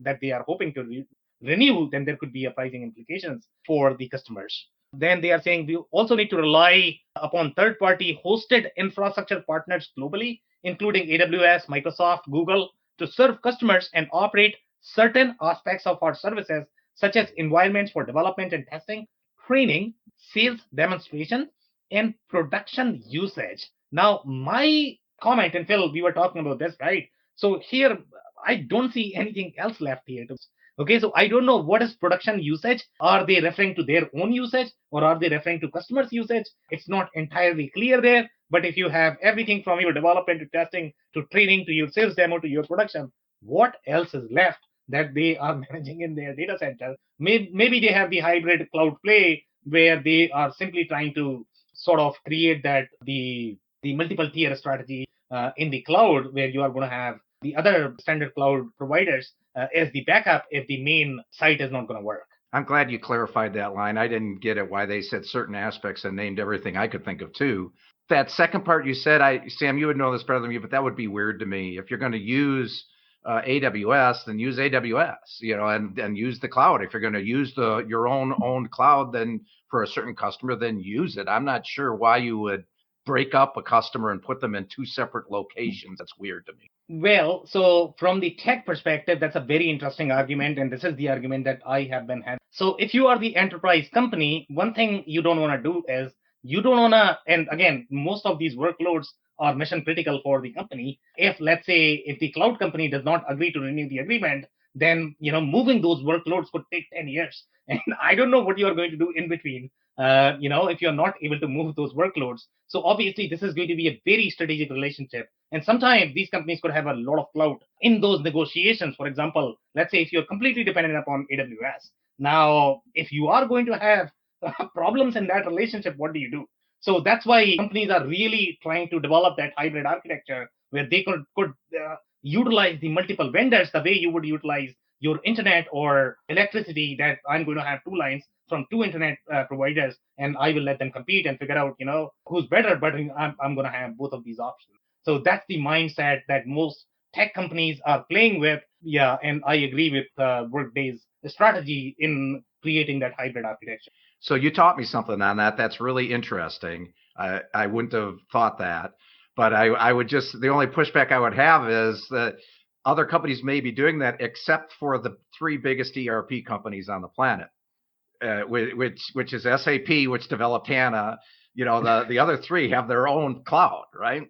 hoping to renew, then there could be a pricing implications for the customers. Then they are saying we also need to rely upon third-party hosted infrastructure partners globally, including AWS, Microsoft, Google, to serve customers and operate certain aspects of our services, such as environments for development and testing, training, sales demonstration, and production usage. Now, my comment, and Phil, we were talking about this, right? So here, I don't see anything else left here. Okay, so I don't know what is production usage. Are they referring to their own usage or are they referring to customers' usage? It's not entirely clear there. But if you have everything from your development to testing to training to your sales demo to your production, what else is left that they are managing in their data center? Maybe they have the hybrid cloud play where they are simply trying to sort of create that the multiple tier strategy in the cloud, where you are going to have the other standard cloud providers as the backup if the main site is not going to work. I'm glad you clarified that line. I didn't get it why they said certain aspects and named everything I could think of too. That second part you said, Sam, you would know this better than me, but that would be weird to me. If you're going to use AWS, then use AWS, and use the cloud. If you're going to use your own cloud, then for a certain customer, then use it. I'm not sure why you would break up a customer and put them in two separate locations. That's weird to me. Well, so from the tech perspective, that's a very interesting argument. And this is the argument that I have been having. So if you are the enterprise company, one thing you don't want to do is you don't want to, and again, most of these workloads are mission critical for the company. If let's say, if the cloud company does not agree to renew the agreement, then, moving those workloads could take 10 years. And I don't know what you are going to do in between, if you're not able to move those workloads. So obviously, this is going to be a very strategic relationship. And sometimes these companies could have a lot of clout in those negotiations. For example, let's say if you're completely dependent upon AWS. Now, if you are going to have problems in that relationship, what do you do? So that's why companies are really trying to develop that hybrid architecture where they could utilize the multiple vendors the way you would utilize your internet or electricity, that I'm going to have two lines from two internet providers, and I will let them compete and figure out, who's better, but I'm going to have both of these options. So that's the mindset that most tech companies are playing with. Yeah, and I agree with Workday's strategy in creating that hybrid architecture. So you taught me something on that. That's really interesting. I wouldn't have thought that, but I would just, the only pushback I would have is that other companies may be doing that, except for the three biggest ERP companies on the planet, which is SAP, which developed HANA. The other three have their own cloud, right?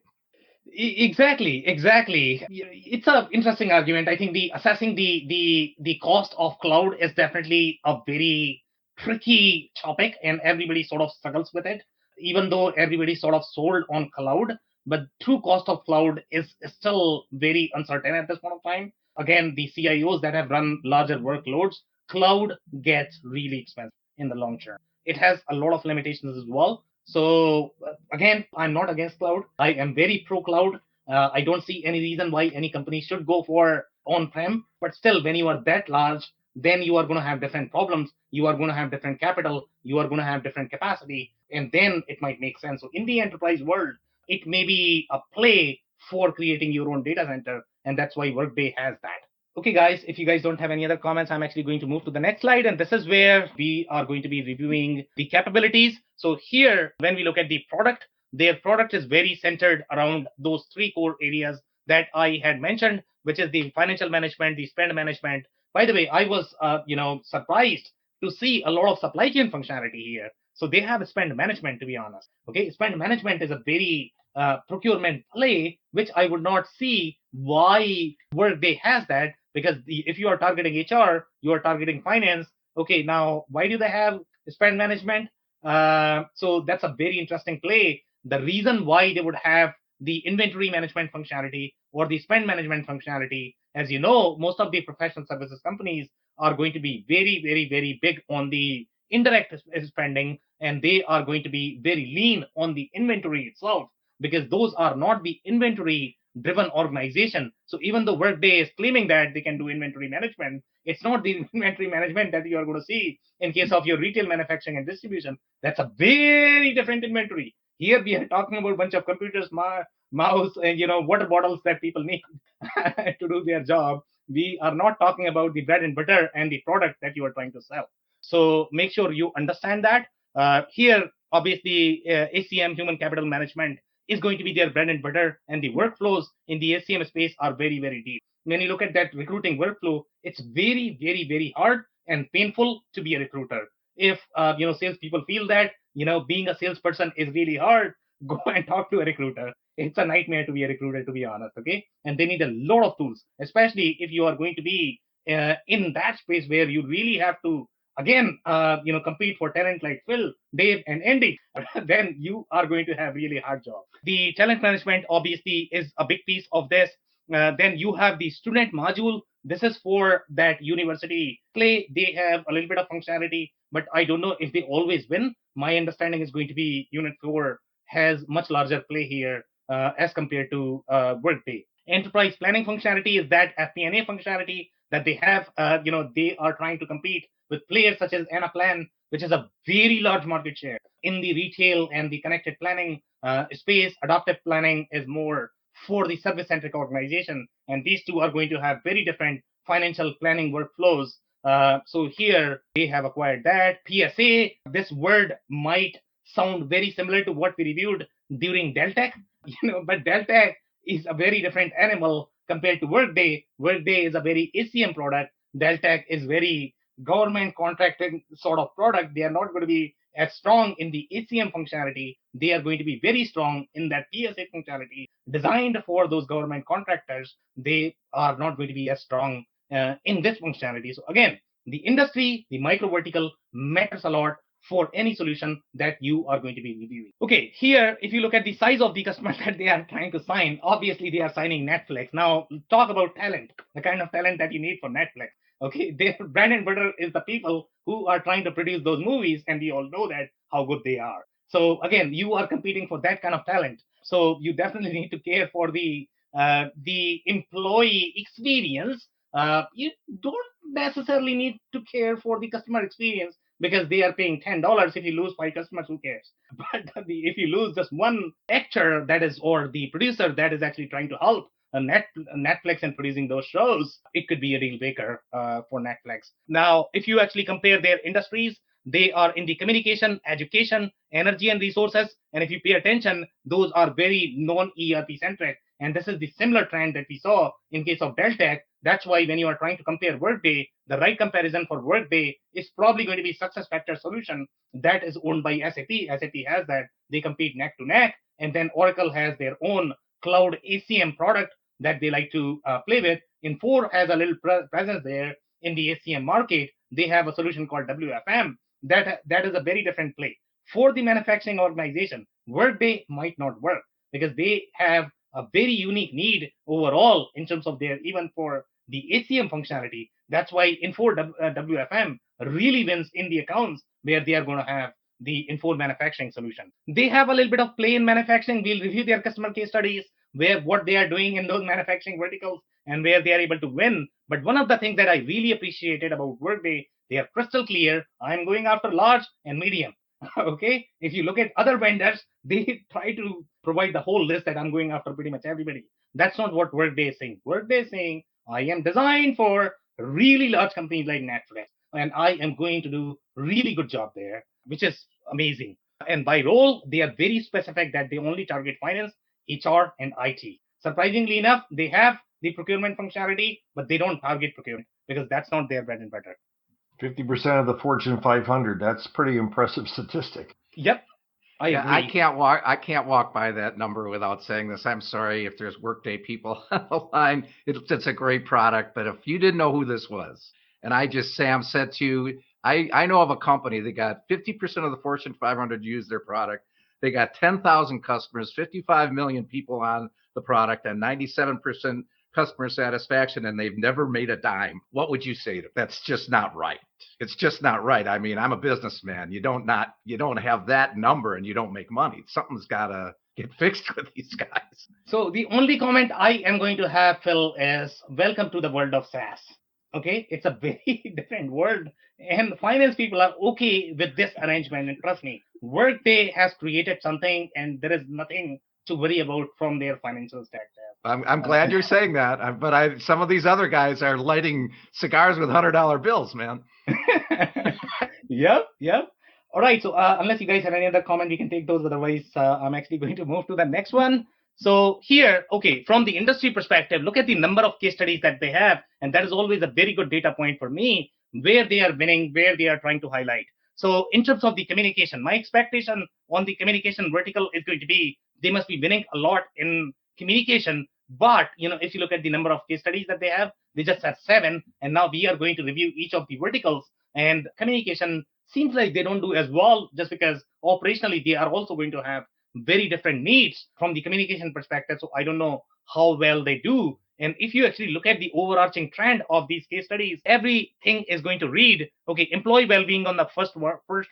Exactly. It's an interesting argument. I think the assessing the cost of cloud is definitely a very tricky topic, and everybody sort of struggles with it. Even though everybody sort of sold on cloud, but true cost of cloud is still very uncertain at this point of time. Again, the CIOs that have run larger workloads, cloud gets really expensive in the long term. It has a lot of limitations as well. So again, I'm not against cloud. I am very pro cloud. I don't see any reason why any company should go for on-prem. But still, when you are that large, then you are going to have different problems. You are going to have different capital. You are going to have different capacity, and then it might make sense. So in the enterprise world, it may be a play for creating your own data center, and that's why Workday has that. Okay, guys, if you guys don't have any other comments, I'm actually going to move to the next slide. And this is where we are going to be reviewing the capabilities. So here, when we look at the product, their product is very centered around those three core areas that I had mentioned, which is the financial management, the spend management. By the way, I was, surprised to see a lot of supply chain functionality here. So they have spend management, to be honest. Okay, spend management is a very procurement play, which I would not see why Workday has that, because if you are targeting HR, you are targeting finance. Okay, now why do they have spend management? So that's a very interesting play. The reason why they would have the inventory management functionality or the spend management functionality, as you know, most of the professional services companies are going to be very, very, very big on the indirect spending, and they are going to be very lean on the inventory itself, because those are not the inventory driven organization. So even though Workday is claiming that they can do inventory management, it's not the inventory management that you are going to see in case of your retail manufacturing and distribution. That's a very different inventory. Here we are talking about a bunch of computers, mouse, and water bottles that people need to do their job. We are not talking about the bread and butter and the product that you are trying to sell. So make sure you understand that. Here, obviously, ACM, human capital management, is going to be their bread and butter, and the workflows in the ACM space are very, very deep. When you look at that recruiting workflow, it's very, very, very hard and painful to be a recruiter. If salespeople feel that being a salesperson is really hard, go and talk to a recruiter. It's a nightmare to be a recruiter, to be honest. Okay, and they need a lot of tools, especially if you are going to be in that space where you really have to again compete for talent like Phil, Dave, and Andy. Then you are going to have really hard job. The talent management obviously is a big piece of this. Then you have the student module. This is for that university play. They have a little bit of functionality, but I don't know if they always win. My understanding is going to be Unit 4 has much larger play here as compared to Workday. Enterprise planning functionality is that FP&A functionality that they have. They are trying to compete with players such as Anaplan, which is a very large market share in the retail and the connected planning space. Adaptive planning is more for the service-centric organization, and these two are going to have very different financial planning workflows. So here they have acquired that. PSA, this word might sound very similar to what we reviewed during Deltec, but Deltec is a very different animal compared to Workday. Workday is a very ACM product. Deltec is very government contracting sort of product. They are not going to be as strong in the ACM functionality. They are going to be very strong in that PSA functionality designed for those government contractors. They are not going to be as strong in this functionality. So again, the industry, the micro vertical matters a lot for any solution that you are going to be reviewing. Okay, here, if you look at the size of the customer that they are trying to sign, obviously they are signing Netflix. Now, talk about talent, the kind of talent that you need for Netflix. Okay, their bread and butter is the people who are trying to produce those movies, and we all know that how good they are. So again, you are competing for that kind of talent. So you definitely need to care for the employee experience you don't necessarily need to care for the customer experience because they are paying $10. If you lose 5 customers, who cares? But if you lose just one actor that is, or the producer that is actually trying to help Netflix in producing those shows, it could be a deal breaker for Netflix. Now, if you actually compare their industries, they are in the communication, education, energy, and resources. And if you pay attention, those are very non-ERP centric. And this is the similar trend that we saw in case of Deltek. That's why when you are trying to compare Workday, the right comparison for Workday is probably going to be SuccessFactors solution that is owned by SAP. SAP has that. They compete neck to neck. And then Oracle has their own cloud ACM product that they like to play with. Infor has a little presence there in the ACM market. They have a solution called WFM. That is a very different play. For the manufacturing organization, Workday might not work because they have a very unique need overall in terms of their, even for the ACM functionality. That's why Infor WFM really wins in the accounts where they are going to have the Infor manufacturing solution. They have a little bit of play in manufacturing. We'll review their customer case studies, where what they are doing in those manufacturing verticals and where they are able to win. But one of the things that I really appreciated about Workday, they are crystal clear. I'm going after large and medium. Okay. If you look at other vendors, they try to provide the whole list that I'm going after pretty much everybody. That's not what Workday is saying. Workday is saying, I am designed for really large companies like Netflix, and I am going to do really good job there, which is amazing. And by role, they are very specific that they only target finance, HR, and IT. Surprisingly enough, they have the procurement functionality, but they don't target procurement because that's not their bread and butter. 50% of the Fortune 500. That's pretty impressive statistic. Yep. I agree. I can't walk by that number without saying this. I'm sorry if there's Workday people on the line. It's a great product, but if you didn't know who this was, and Sam said to you, I know of a company that got 50% of the Fortune 500 use their product. They got 10,000 customers, 55 million people on the product, and 97% customer satisfaction, and they've never made a dime. What would you say to them? That's just not right. It's just not right. I mean, I'm a businessman. You don't have that number and you don't make money. Something's got to get fixed with these guys. So the only comment I am going to have, Phil, is welcome to the world of SaaS. Okay, it's a very different world, and finance people are okay with this arrangement. And trust me, Workday has created something, and there is nothing to worry about from their financial stack. I'm glad you're saying that, but some of these other guys are lighting cigars with $100 bills, man. Yep. All right. So unless you guys have any other comment, we can take those. Otherwise, I'm actually going to move to the next one. So here, okay, from the industry perspective, look at the number of case studies that they have. And that is always a very good data point for me, where they are winning, where they are trying to highlight. So in terms of the communication, my expectation on the communication vertical is going to be they must be winning a lot in communication. But, if you look at the number of case studies that they have, they just have 7. And now we are going to review each of the verticals. And communication seems like they don't do as well just because operationally they are also going to have very different needs from the communication perspective. So I don't know how well they do. And if you actually look at the overarching trend of these case studies, everything is going to read, okay, employee well-being on the first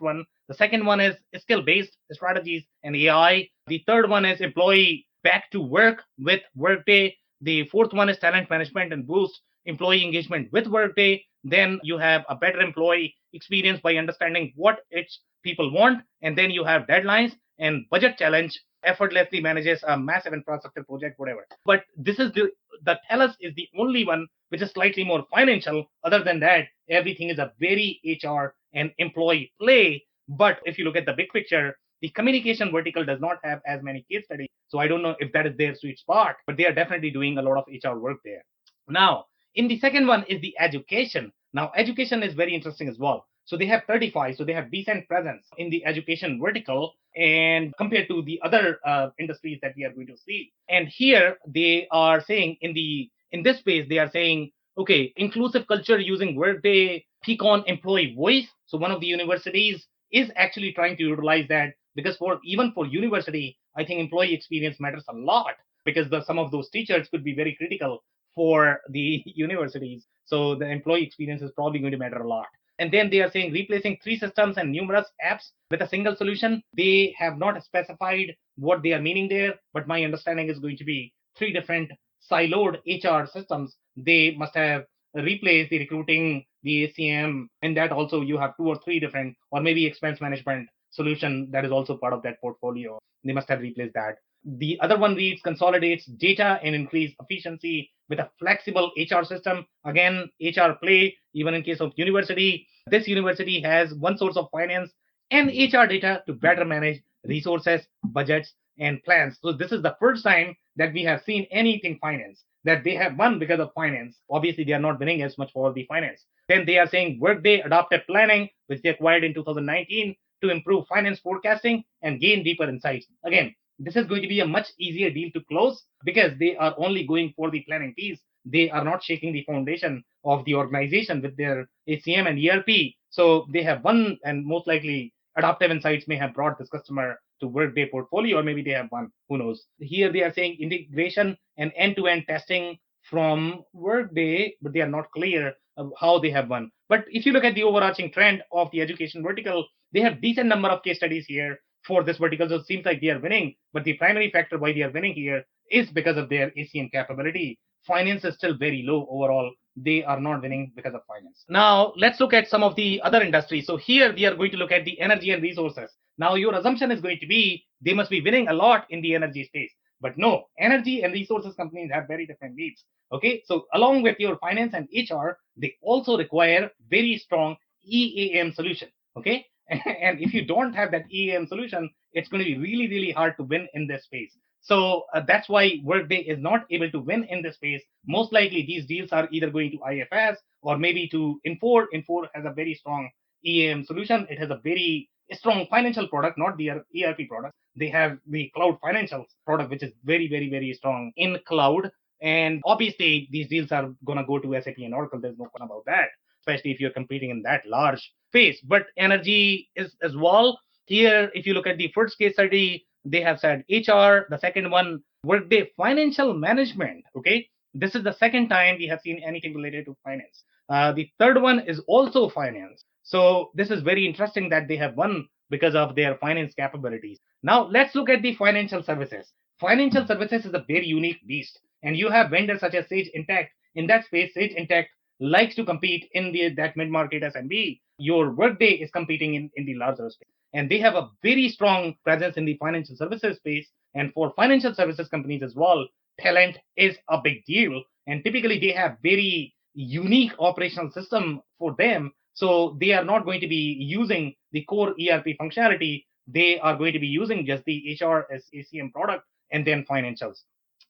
one. The second one is skill-based strategies and AI. The third one is employee back to work with Workday. The fourth one is talent management and boost employee engagement with Workday. Then you have a better employee experience by understanding what its people want. And then you have deadlines and budget challenge, effortlessly manages a massive infrastructure project, whatever. But this is the TELUS is the only one which is slightly more financial. Other than that, everything is a very HR and employee play. But if you look at the big picture, the communication vertical does not have as many case studies. So I don't know if that is their sweet spot, but they are definitely doing a lot of HR work there. Now, in the second one is the education. Now, education is very interesting as well. So they have 35. So they have decent presence in the education vertical and compared to the other industries that we are going to see. And here they are saying in this space, they are saying, okay, inclusive culture using Workday Peakon employee voice. So one of the universities is actually trying to utilize that because even for university, I think employee experience matters a lot because some of those teachers could be very critical for the universities. So the employee experience is probably going to matter a lot. And then they are saying replacing 3 systems and numerous apps with a single solution. They have not specified what they are meaning there, but my understanding is going to be 3 different siloed HR systems. They must have replace the recruiting, the ACM, and that also you have 2 or 3 different, or maybe expense management solution that is also part of that portfolio. They must have replaced that. The other one reads consolidates data and increase efficiency with a flexible HR system. Again, HR play, even in case of university. This university has one source of finance and HR data to better manage resources, budgets, and plans. So this is the first time that we have seen anything finance that they have won because of finance. Obviously, they are not winning as much for the finance. Then they are saying Workday adopted planning, which they acquired in 2019 to improve finance forecasting and gain deeper insights. Again, this is going to be a much easier deal to close because they are only going for the planning piece. They are not shaking the foundation of the organization with their ACM and ERP. So they have won, and most likely Adaptive Insights may have brought this customer to Workday portfolio, or maybe they have won. Who knows? Here they are saying integration and end-to-end testing from Workday, but they are not clear of how they have won. But if you look at the overarching trend of the education vertical, they have decent number of case studies here for this vertical. So it seems like they are winning, but the primary factor why they are winning here is because of their ACM capability. Finance is still very low overall. They are not winning because of finance. Now, let's look at some of the other industries. So here we are going to look at the energy and resources. Now, your assumption is going to be they must be winning a lot in the energy space. But no, energy and resources companies have very different needs. Okay, so along with your finance and HR, they also require very strong EAM solution. Okay, and if you don't have that EAM solution, it's going to be really, really hard to win in this space. So that's why Workday is not able to win in this space. Most likely, these deals are either going to IFS or maybe to Infor. Infor has a very strong EAM solution. It has a very strong financial product, not the ERP product. They have the cloud financials product, which is very, very, very strong in cloud. And obviously, these deals are going to go to SAP and Oracle. There's no question about that, especially if you're competing in that large space. But energy is as well. Here, if you look at the first case study, they have said HR. The second one, Workday financial management. Okay, this is the second time we have seen anything related to finance. The third one is also finance. So this is very interesting that they have won because of their finance capabilities. Now let's look at the financial services. Financial services is a very unique beast, and you have vendors such as Sage Intacct. In that space, Sage Intacct likes to compete in that mid-market SMB. Your Workday is competing in the larger space, and they have a very strong presence in the financial services space. And for financial services companies as well, talent is a big deal, and typically they have very unique operational system for them. So they are not going to be using the core ERP functionality. They are going to be using just the HR as ACM product and then financials.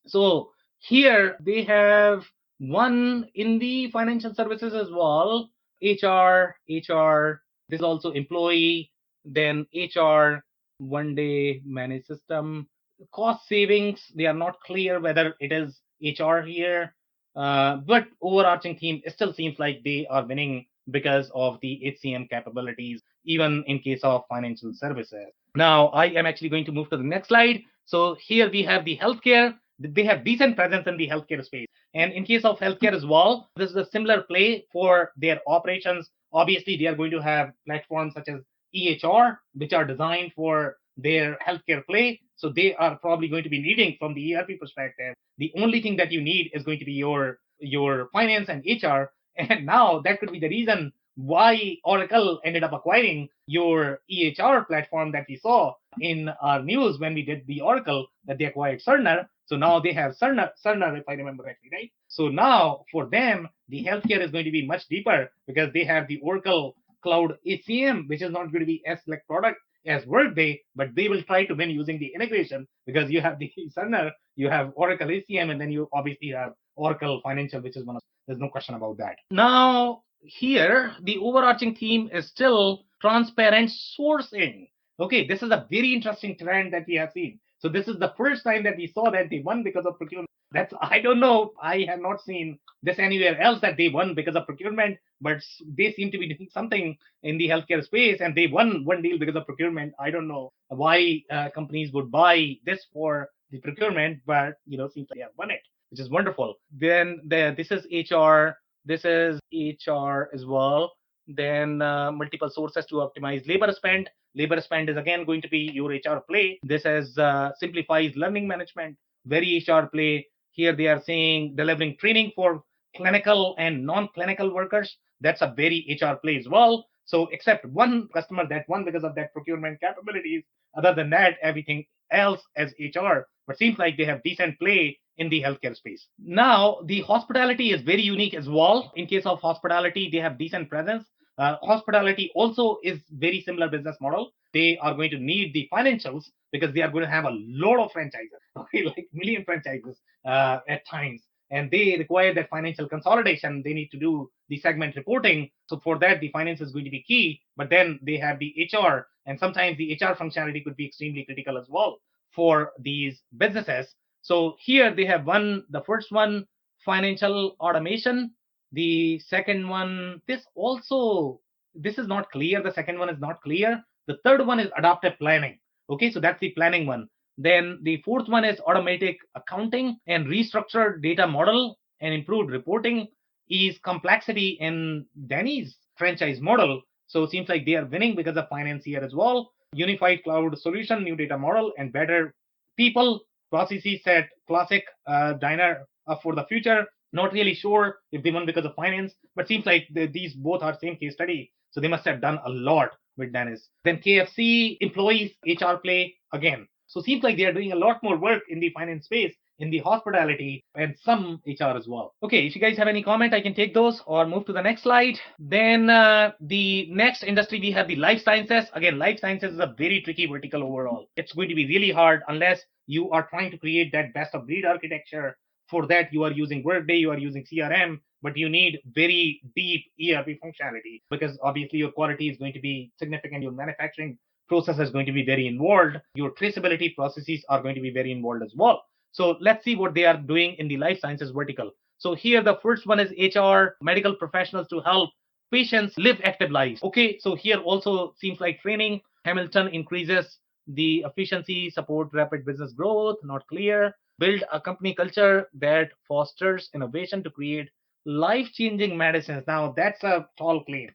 So here they have one in the financial services as well. HR, this is also employee, then HR, one day managed system. Cost savings, they are not clear whether it is HR here, but overarching theme, it still seems like they are winning because of the HCM capabilities, even in case of financial services. Now, I am actually going to move to the next slide. So here we have the healthcare. They have decent presence in the healthcare space. And in case of healthcare as well, this is a similar play for their operations. Obviously, they are going to have platforms such as EHR, which are designed for their healthcare play. So they are probably going to be needing, from the ERP perspective, the only thing that you need is going to be your finance and HR. And now that could be the reason why Oracle ended up acquiring your EHR platform that we saw in our news when we did the Oracle, that they acquired Cerner. So now they have Cerner, if I remember correctly, right? So now for them, the healthcare is going to be much deeper because they have the Oracle Cloud ACM, which is not going to be as select product as Workday, but they will try to win using the integration because you have the Cerner, you have Oracle ACM, and then you obviously have Oracle Financial, which is one of, there's no question about that. Now, here, the overarching theme is still transparent sourcing. Okay, this is a very interesting trend that we have seen. So this is the first time that we saw that they won because of procurement. That's, I don't know, I have not seen this anywhere else that they won because of procurement, but they seem to be doing something in the healthcare space, and they won one deal because of procurement. I don't know why companies would buy this for the procurement, but seems like they have won it, which is wonderful. Then this is HR. This is HR as well. Then multiple sources to optimize labor spend. Labor spend is again going to be your HR play. This is simplifies learning management, very HR play. Here they are saying delivering training for clinical and non-clinical workers. That's a very HR play as well. So except one customer that won because of that procurement capabilities. Other than that, everything else as HR. But seems like they have decent play in the healthcare space. Now, the hospitality is very unique as well. In case of hospitality, they have decent presence. Hospitality also is very similar business model. They are going to need the financials because they are going to have a lot of franchises, okay, like million franchises at times, and they require that financial consolidation. They need to do the segment reporting. So for that, the finance is going to be key. But then they have the HR, and sometimes the HR functionality could be extremely critical as well for these businesses. So here they have the first one, financial automation. The second one, this is not clear. The second one is not clear. The third one is adaptive planning. Okay, so that's the planning one. Then the fourth one is automatic accounting and restructured data model and improved reporting is complexity in Danny's franchise model. So it seems like they are winning because of finance here as well. Unified cloud solution, new data model, and better people processes set classic diner for the future. Not really sure if they won because of finance, but seems like these both are same case study. So they must have done a lot with Dennis. Then KFC employees HR play again. So seems like they are doing a lot more work in the finance space, in the hospitality, and some HR as well. Okay, if you guys have any comment, I can take those or move to the next slide. Then the next industry, we have the life sciences. Again, life sciences is a very tricky vertical overall. It's going to be really hard unless you are trying to create that best of breed architecture. For that, you are using Workday, you are using CRM, but you need very deep ERP functionality because obviously your quality is going to be significant. Your manufacturing process is going to be very involved. Your traceability processes are going to be very involved as well. So let's see what they are doing in the life sciences vertical. So here the first one is HR, medical professionals to help patients live active lives. Okay, so here also seems like training. Hamilton increases the efficiency, support rapid business growth, not clear. Build a company culture that fosters innovation to create life-changing medicines. Now that's a tall claim.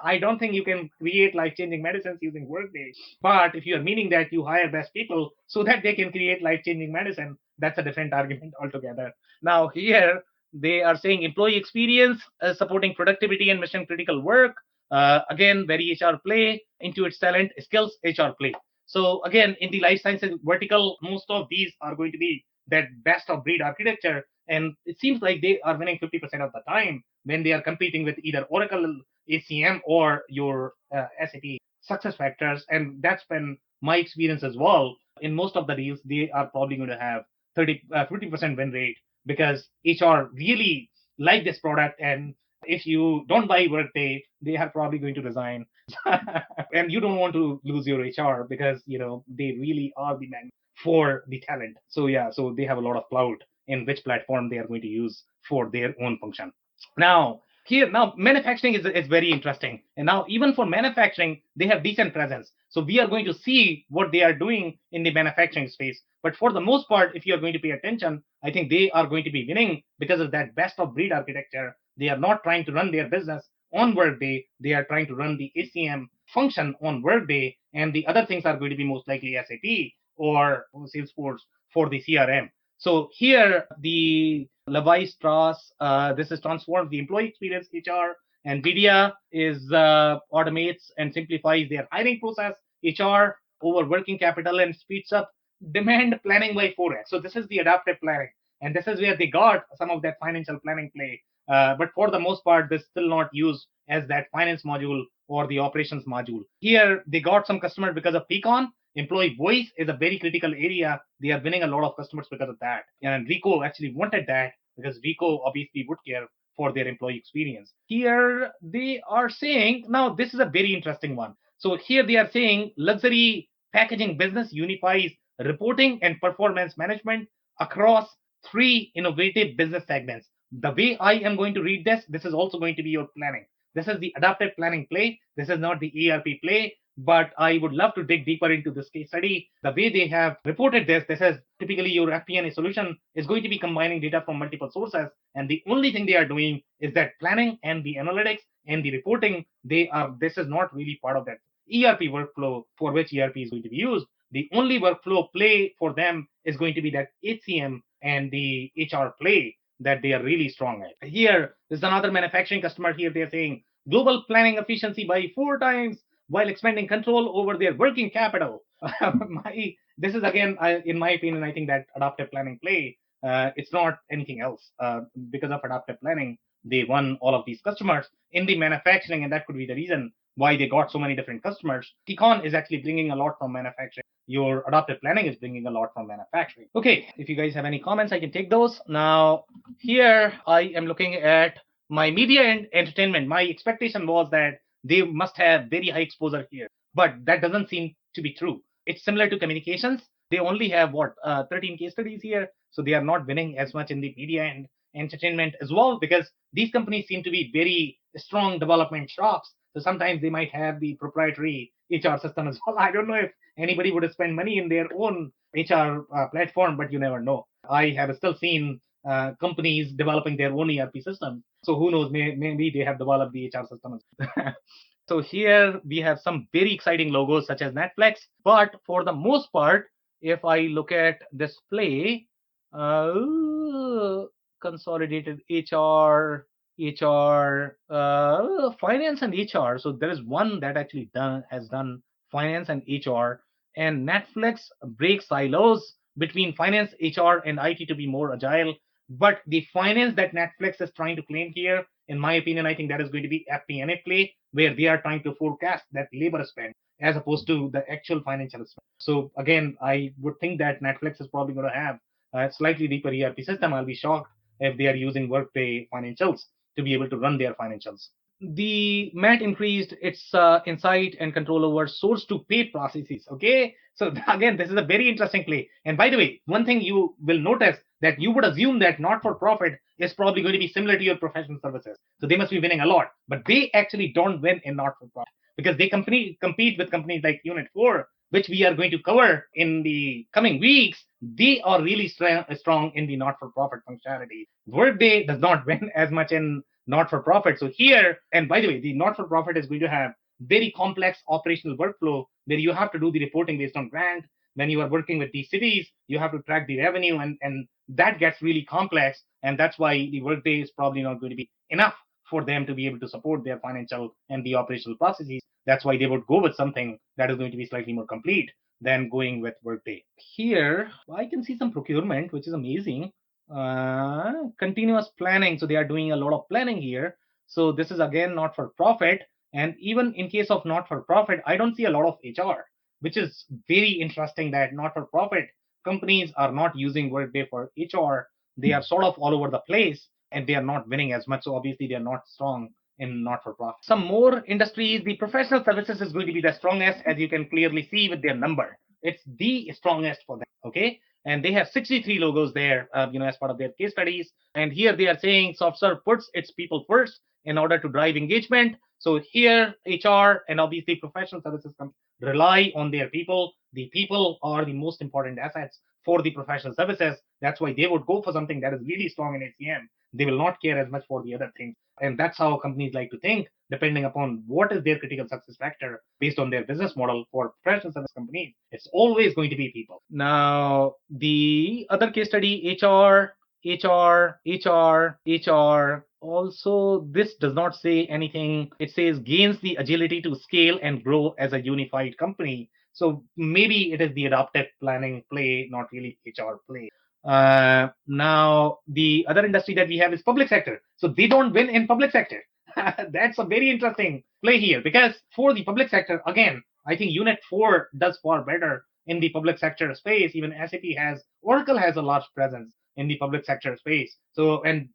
I don't think you can create life-changing medicines using Workday. But if you are meaning that you hire best people so that they can create life-changing medicine, that's a different argument altogether. Now here they are saying employee experience, supporting productivity and mission-critical work. Again, very HR play into its talent skills, HR play. So again, in the life sciences vertical, most of these are going to be that best of breed architecture. And it seems like they are winning 50% of the time when they are competing with either Oracle, HCM, or your SAP success factors. And that's been my experience as well. In most of the deals, they are probably going to have 50% win rate because HR really like this product. And if you don't buy Workday, they are probably going to resign. And you don't want to lose your HR because they really are the man for the talent. So yeah, so they have a lot of clout in which platform they are going to use for their own function. Now manufacturing is very interesting, and now even for manufacturing they have decent presence. So we are going to see what they are doing in the manufacturing space. But for the most part, if you are going to pay attention, I think they are going to be winning because of that best of breed architecture. They are not trying to run their business on Workday. They are trying to run the HCM function on Workday, and the other things are going to be most likely SAP or Salesforce for the CRM. So here the Levi Strauss, this is transformed the employee experience HR. NVIDIA is automates and simplifies their hiring process, HR, over working capital, and speeds up demand planning by 4x. So this is the adaptive planning, and this is where they got some of that financial planning play. But for the most part, this is still not used as that finance module or the operations module. Here they got some customers because of Peakon. Employee voice is a very critical area. They are winning a lot of customers because of that. And Rico actually wanted that because Rico obviously would care for their employee experience. Here they are saying, now this is a very interesting one. So here they are saying luxury packaging business unifies reporting and performance management across 3 innovative business segments. The way I am going to read this is also going to be your planning. This is the adaptive planning play. This is not the ERP play. But I would love to dig deeper into this case study. The way they have reported this is typically your FP&A solution is going to be combining data from multiple sources. And the only thing they are doing is that planning and the analytics and the reporting, this is not really part of that ERP workflow for which ERP is going to be used. The only workflow play for them is going to be that HCM and the HR play. that they are really strong at. Here is another manufacturing customer. Here they're saying global planning efficiency by 4 times while expanding control over their working capital. This is again, in my opinion, I think that adaptive planning play, it's not anything else. Because of adaptive planning, they won all of these customers in the manufacturing, and that could be the reason why they got so many different customers. Ticon is actually bringing a lot from manufacturing. Your adaptive planning is bringing a lot from manufacturing. Okay, if you guys have any comments, I can take those. Now, here I am looking at my media and entertainment. My expectation was that they must have very high exposure here, but that doesn't seem to be true. It's similar to communications. They only have 13 case studies here, so they are not winning as much in the media and entertainment as well, because these companies seem to be very strong development shops. So sometimes they might have the proprietary HR system as well. I don't know if anybody would spend money in their own HR platform, but you never know. I have still seen companies developing their own ERP system. So who knows, maybe they have developed the HR system. So here we have some very exciting logos such as Netflix. But for the most part, if I look at this play, consolidated HR, finance and HR. So there is one that actually has done finance and HR, and Netflix breaks silos between finance, HR, and IT to be more agile. But the finance that Netflix is trying to claim here, in my opinion, I think that is going to be FP&A play, where they are trying to forecast that labor spend as opposed to the actual financial spend. So again, I would think that Netflix is probably going to have a slightly deeper ERP system. I'll be shocked if they are using Workday financials to be able to run their financials. The Met increased its insight and control over source to pay processes. Okay, so again, this is a very interesting play. And by the way, one thing you will notice that you would assume that not for profit is probably going to be similar to your professional services. So they must be winning a lot, but they actually don't win in not for profit because they compete with companies like Unit 4, which we are going to cover in the coming weeks. They are really strong in the not-for-profit functionality. Workday does not win as much in not-for-profit. So here, and by the way, the not-for-profit is going to have very complex operational workflow where you have to do the reporting based on grant. When you are working with these cities, you have to track the revenue, and that gets really complex. And that's why the Workday is probably not going to be enough for them to be able to support their financial and the operational processes. That's why they would go with something that is going to be slightly more complete than going with Workday. Here, I can see some procurement, which is amazing. Continuous planning. So they are doing a lot of planning here. So this is again not for profit. And even in case of not for profit, I don't see a lot of HR, which is very interesting that not for profit companies are not using Workday for HR. They are sort of all over the place and they are not winning as much. So obviously they are not strong in not-for-profit. Some more industries, the professional services is going to be the strongest, as you can clearly see with their number. It's the strongest for them, okay? And they have 63 logos there, as part of their case studies. And here they are saying SoftServe puts its people first in order to drive engagement. So here, HR and obviously professional services rely on their people. The people are the most important assets for the professional services. That's why they would go for something that is really strong in HCM. They will not care as much for the other things. And that's how companies like to think, depending upon what is their critical success factor based on their business model. For professional service companies, it's always going to be people. Now, the other case study, HR. Also, this does not say anything. It says gains the agility to scale and grow as a unified company. So maybe it is the adaptive planning play, not really HR play. Now, the other industry that we have is public sector. So they don't win in public sector. That's a very interesting play here, because for the public sector, again, I think Unit 4 does far better in the public sector space. Even Oracle has a large presence in the public sector space. So, and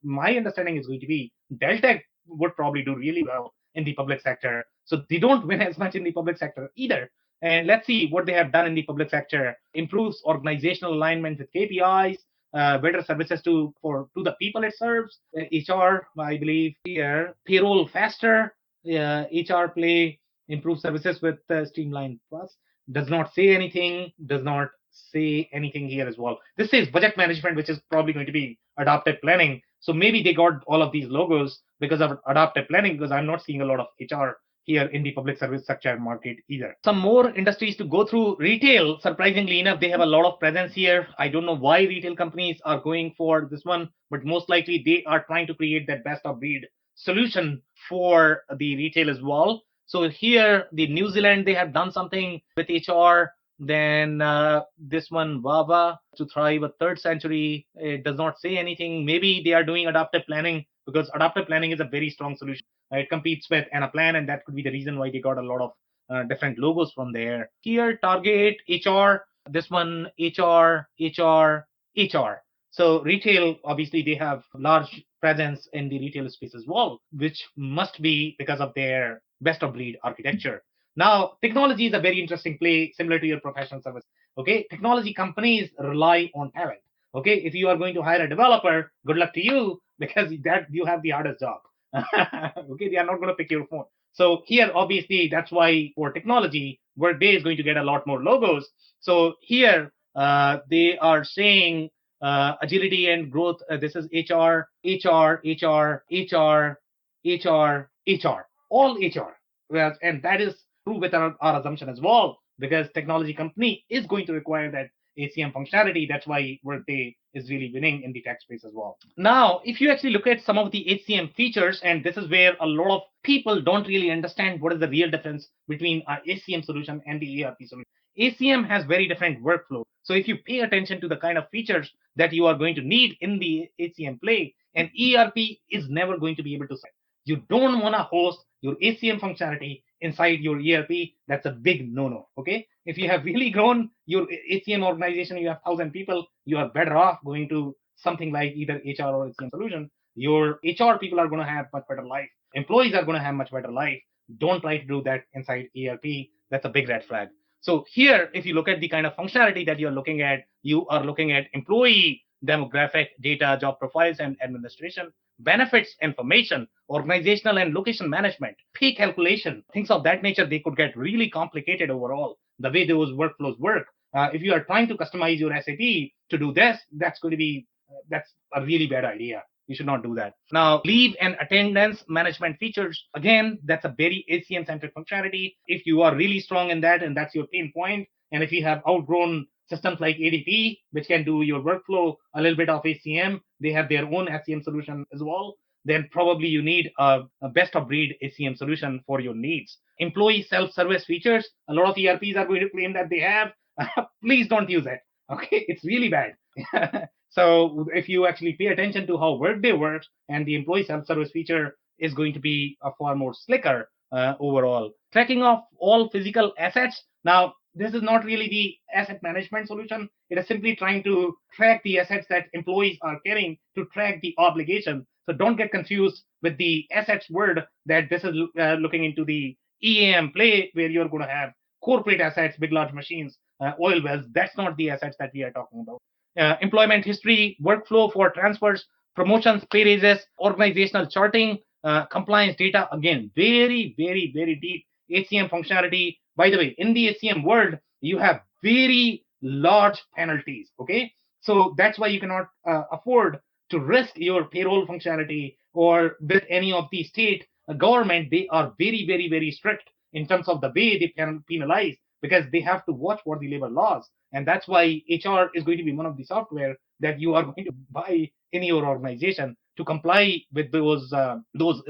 my understanding is going to be Deltek would probably do really well in the public sector. So they don't win as much in the public sector either. And let's see what they have done in the public sector. Improves organizational alignment with KPIs, better services to the people it serves. HR, I believe here, payroll faster. HR play, improve services with streamlined plus. Does not say anything here as well. This says budget management, which is probably going to be adaptive planning. So maybe they got all of these logos because of adaptive planning, because I'm not seeing a lot of HR here in the public service sector market either. Some more industries to go through. Retail, surprisingly enough, they have a lot of presence here. I don't know why retail companies are going for this one, but most likely they are trying to create that best of breed solution for the retail as well. So here, the New Zealand, they have done something with HR. Then this one, Wawa, to thrive a third century. It does not say anything. Maybe they are doing adaptive planning, because adaptive planning is a very strong solution. It competes with Anaplan, and that could be the reason why they got a lot of different logos from there. Here, Target, HR. This one, HR. So retail, obviously, they have large presence in the retail space as well, which must be because of their best of breed architecture. Now, technology is a very interesting play, similar to your professional service. Okay, technology companies rely on talent. Okay, if you are going to hire a developer, good luck to you, because that you have the hardest job. Okay, they are not going to pick your phone. So here, obviously, that's why for technology, Workday is going to get a lot more logos. So here, they are saying agility and growth. This is HR, all HR. And that is true with our assumption as well, because technology company is going to require that ACM functionality. That's why Workday is really winning in the tech space as well. Now, if you actually look at some of the HCM features, and this is where a lot of people don't really understand what is the real difference between our HCM solution and the ERP solution. ACM has very different workflow. So if you pay attention to the kind of features that you are going to need in the HCM play, and ERP is never going to be able to say. You don't want to host your ACM functionality inside your ERP. That's a big no-no. Okay, if you have really grown your ACM organization, you have 1,000 people, you are better off going to something like either HR or ACM solution. Your HR people are going to have much better life. Employees are going to have much better life. Don't try to do that inside ERP. That's a big red flag. So here, if you look at the kind of functionality that you're looking at, you are looking at employee demographic data, job profiles, and administration, benefits information, organizational and location management, pay calculation, things of that nature. They could get really complicated overall, the way those workflows work. If you are trying to customize your SAP to do this, that's a really bad idea. You should not do that. Now, leave and attendance management features. Again, that's a very ACM-centric functionality. If you are really strong in that, and that's your pain point, and if you have outgrown systems like ADP, which can do your workflow, a little bit of ACM, they have their own SCM solution as well, then probably you need a best-of-breed ACM solution for your needs. Employee self-service features, a lot of ERPs are going to claim that they have. Please don't use it. Okay, it's really bad. So if you actually pay attention to how Workday works, and the employee self-service feature is going to be a far more slicker overall. Tracking of all physical assets. Now, this is not really the asset management solution. It is simply trying to track the assets that employees are carrying to track the obligation. So don't get confused with the assets word, that this is looking into the EAM play, where you're going to have corporate assets, big, large machines, oil wells. That's not the assets that we are talking about. Employment history, workflow for transfers, promotions, pay raises, organizational charting, compliance data. Again, very, very, very deep HCM functionality. By the way, in the HCM world, you have very large penalties. Okay, so that's why you cannot afford to risk your payroll functionality, or with any of the state government. They are very, very, very strict in terms of the way they can penalize, because they have to watch for the labor laws. And that's why HR is going to be one of the software that you are going to buy in your organization to comply with those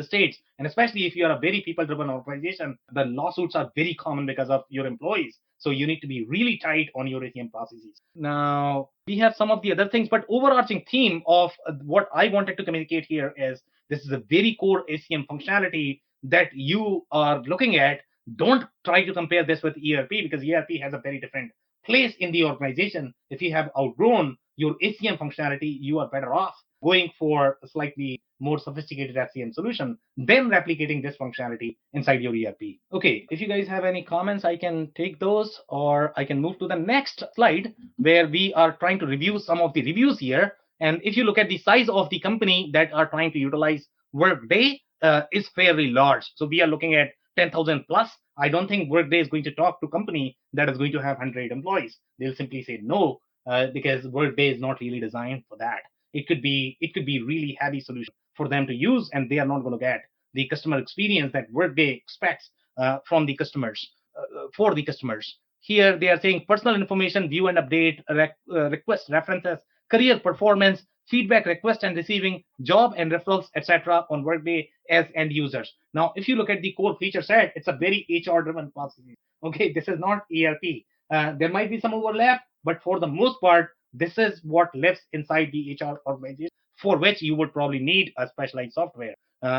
states. And especially if you are a very people-driven organization, the lawsuits are very common because of your employees. So you need to be really tight on your ACM processes. Now, we have some of the other things, but overarching theme of what I wanted to communicate here is this is a very core ACM functionality that you are looking at. Don't try to compare this with ERP, because ERP has a very different place in the organization. If you have outgrown your ACM functionality, you are better off going for a slightly more sophisticated SCM solution than replicating this functionality inside your ERP. Okay, if you guys have any comments, I can take those, or I can move to the next slide, where we are trying to review some of the reviews here. And if you look at the size of the company that are trying to utilize Workday, is fairly large. So we are looking at 10,000 plus. I don't think Workday is going to talk to a company that is going to have 100 employees. They'll simply say no, because Workday is not really designed for that. It could be really heavy solution for them to use, and they are not going to get the customer experience that Workday expects from the customers for the customers. Here they are saying personal information, view and update, request references, career performance, feedback request and receiving, job and referrals, etc. on Workday as end users. Now, if you look at the core feature set, it's a very HR-driven process. Okay, this is not ERP. There might be some overlap, but for the most part, this is what lives inside the HR organization, for which you would probably need a specialized software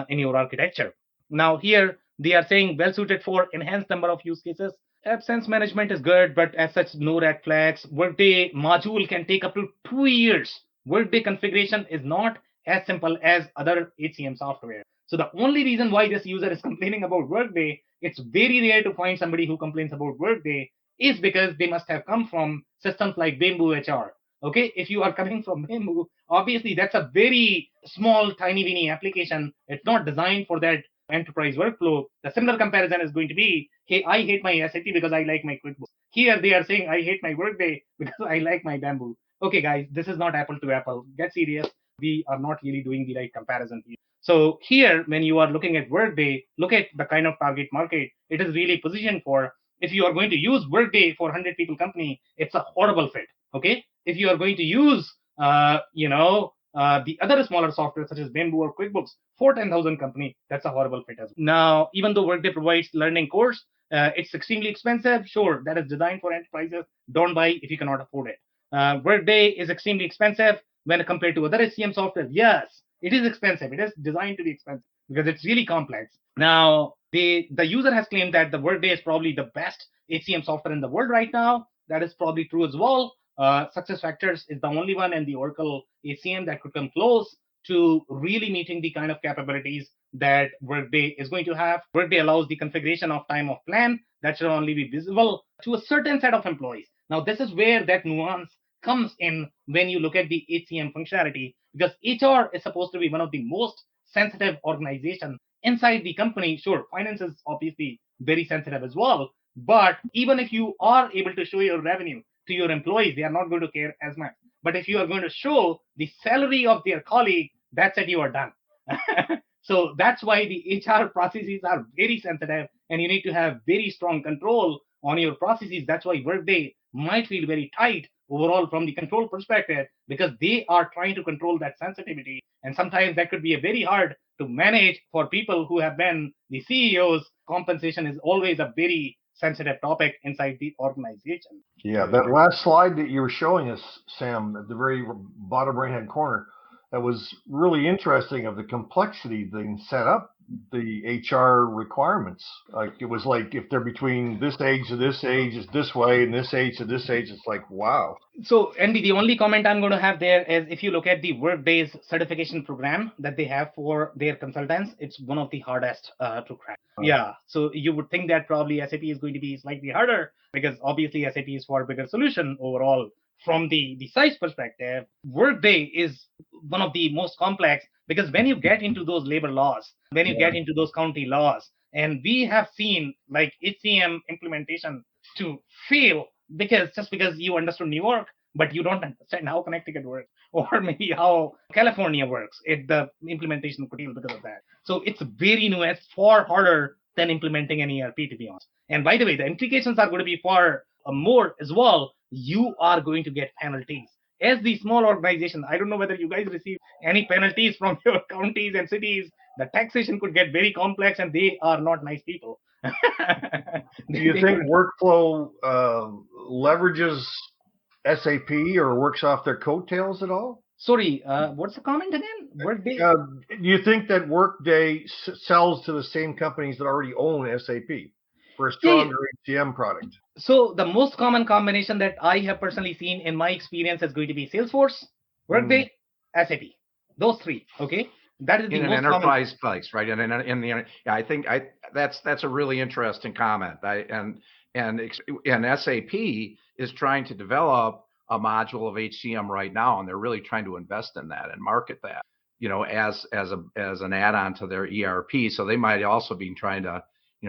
in your architecture. Now, here they are saying well suited for enhanced number of use cases. Absence management is good, but as such, no red flags. Workday module can take up to 2 years. Workday configuration is not as simple as other HCM software. So the only reason why this user is complaining about Workday, it's very rare to find somebody who complains about Workday, is because they must have come from systems like Bamboo HR. Okay, if you are coming from Bamboo, obviously that's a very small, tiny, weeny application. It's not designed for that enterprise workflow. The similar comparison is going to be, hey, I hate my SAP because I like my QuickBooks. Here they are saying, I hate my Workday because I like my Bamboo. Okay, guys, this is not apple to apple. Get serious. We are not really doing the right comparison here. So here, when you are looking at Workday, look at the kind of target market it is really positioned for. If you are going to use Workday for 100 people company, it's a horrible fit. Okay, if you are going to use, the other smaller software such as Bamboo or QuickBooks for 10,000 company, that's a horrible fit as well. Now, even though Workday provides learning course, it's extremely expensive. Sure, that is designed for enterprises. Don't buy if you cannot afford it. Workday is extremely expensive when compared to other HCM software. Yes, it is expensive. It is designed to be expensive because it's really complex. Now, the user has claimed that the Workday is probably the best HCM software in the world right now. That is probably true as well. SuccessFactors is the only one in the Oracle HCM that could come close to really meeting the kind of capabilities that Workday is going to have. Workday allows the configuration of time of plan that should only be visible to a certain set of employees. Now, this is where that nuance comes in when you look at the HCM functionality, because HR is supposed to be one of the most sensitive organizations inside the company. Sure, finance is obviously very sensitive as well, but even if you are able to show your revenue to your employees, they are not going to care as much. But if you are going to show the salary of their colleague, that's it, you are done. So that's why the HR processes are very sensitive, and you need to have very strong control on your processes. That's why Workday might feel very tight overall from the control perspective, because they are trying to control that sensitivity. And sometimes that could be a very hard to manage for people who have been the CEOs. Compensation is always a very sensitive topic inside the organization. Yeah, that last slide that you were showing us, Sam, at the very bottom right-hand corner, that was really interesting of the complexity they can set up the HR requirements. Like it was like if they're between this age to this age, it's this way, and this age to this age, it's like, wow. So, Andy, the only comment I'm going to have there is if you look at the Workday's certification program that they have for their consultants, it's one of the hardest to crack. Yeah, so you would think that probably SAP is going to be slightly harder because obviously SAP is for a bigger solution overall. From the size perspective, Workday is one of the most complex because when you get into those labor laws, when you get into those county laws, and we have seen like HCM implementation to fail because you understood New York, but you don't understand how Connecticut works or maybe how California works. The implementation could fail because of that. So it's very nuanced, far harder than implementing an ERP, to be honest. And by the way, the implications are going to be far more as well. You are going to get penalties. As the small organization, I don't know whether you guys receive any penalties from your counties and cities. The taxation could get very complex, and they are not nice people. Do you think Workflow leverages SAP or works off their coattails at all? Sorry, what's the comment again? Workday? Do you think that Workday sells to the same companies that already own SAP for a stronger HCM product? So the most common combination that I have personally seen in my experience is going to be Salesforce, Workday, SAP. Those three, okay? That is the in most an enterprise common place, right? I think that's a really interesting comment. And SAP is trying to develop a module of HCM right now, and they're really trying to invest in that and market that, as an add-on to their ERP. So they might also be trying to,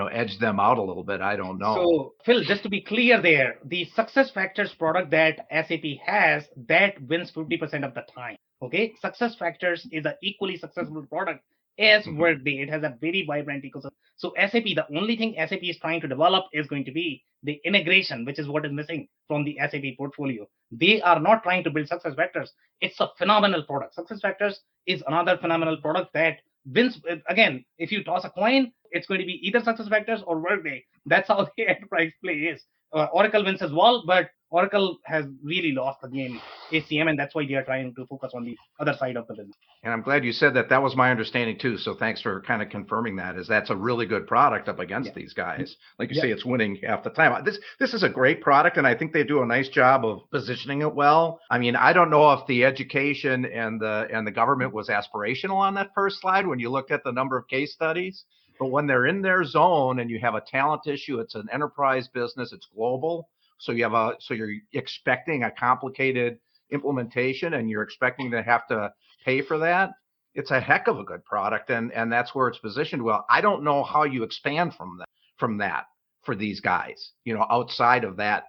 edge them out a little bit. I don't know. So Phil, just to be clear there, the SuccessFactors product that SAP has, that wins 50% of the time. Okay, SuccessFactors is an equally successful product is Workday. It has a very vibrant ecosystem. So SAP, the only thing SAP is trying to develop is going to be the integration, which is what is missing from the SAP portfolio. They are not trying to build success factors. It's a phenomenal product. Success factors is another phenomenal product that wins. Again, if you toss a coin, it's going to be either success factors or Workday. That's how the enterprise play is. Oracle wins as well, but Oracle has really lost the game HCM, and that's why they are trying to focus on the other side of the business. And I'm glad you said that. That was my understanding too. So thanks for kind of confirming that. Is that's a really good product up against these guys. Like you say, it's winning half the time. This is a great product, and I think they do a nice job of positioning it well. I mean, I don't know if the education and the government was aspirational on that first slide when you looked at the number of case studies. But when they're in their zone and you have a talent issue, it's an enterprise business, it's global. So you're expecting a complicated implementation and you're expecting to have to pay for that. It's a heck of a good product, and that's where it's positioned well. I don't know how you expand from that for these guys, outside of that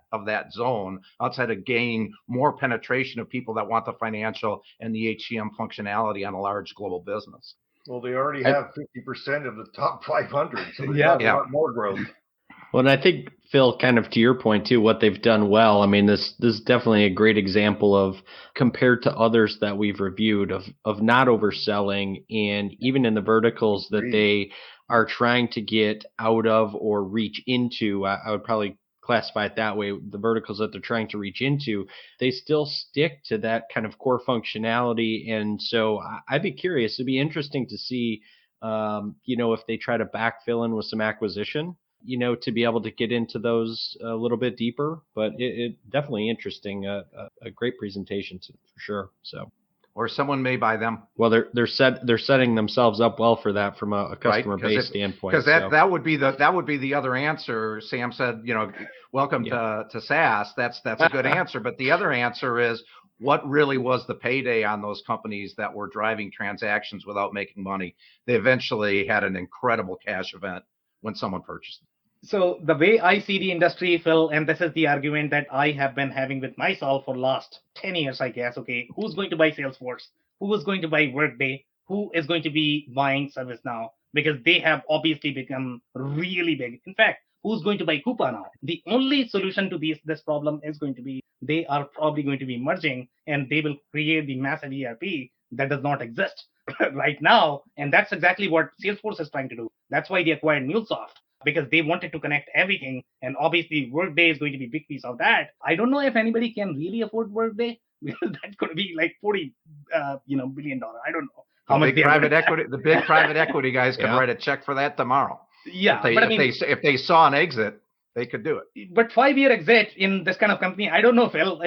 zone, outside of gaining more penetration of people that want the financial and the HCM functionality on a large global business. Well, they already have 50% of the top 500, so they have a lot more growth. Well, and I think, Phil, kind of to your point too, what they've done well. I mean, this is definitely a great example of, compared to others that we've reviewed, of not overselling, and even in the verticals that they are trying to get out of or reach into. I would probably classify it that way. The verticals that they're trying to reach into, they still stick to that kind of core functionality. And so I'd be curious. It'd be interesting to see, if they try to backfill in with some acquisition, to be able to get into those a little bit deeper. But it definitely interesting, a great presentation for sure. So. Or someone may buy them. Well, they're setting themselves up well for that from a customer base standpoint. Because that would be the other answer. Sam said, welcome to SaaS. That's a good answer. But the other answer is, what really was the payday on those companies that were driving transactions without making money? They eventually had an incredible cash event when someone purchased them. So the way I see the industry, Phil, and this is the argument that I have been having with myself for last 10 years, I guess. Okay, who's going to buy Salesforce? Who is going to buy Workday? Who is going to be buying ServiceNow? Because they have obviously become really big. In fact, who's going to buy Coupa now? The only solution to this problem is going to be, they are probably going to be merging, and they will create the massive ERP that does not exist right now. And that's exactly what Salesforce is trying to do. That's why they acquired MuleSoft, because they wanted to connect everything. And obviously Workday is going to be a big piece of that. I don't know if anybody can really afford Workday, because that's going to be like $40 billion. I don't know how much the big private equity guys can write a check for that tomorrow. Yeah. If they saw an exit, they could do it. But 5-year exit in this kind of company, I don't know, Phil.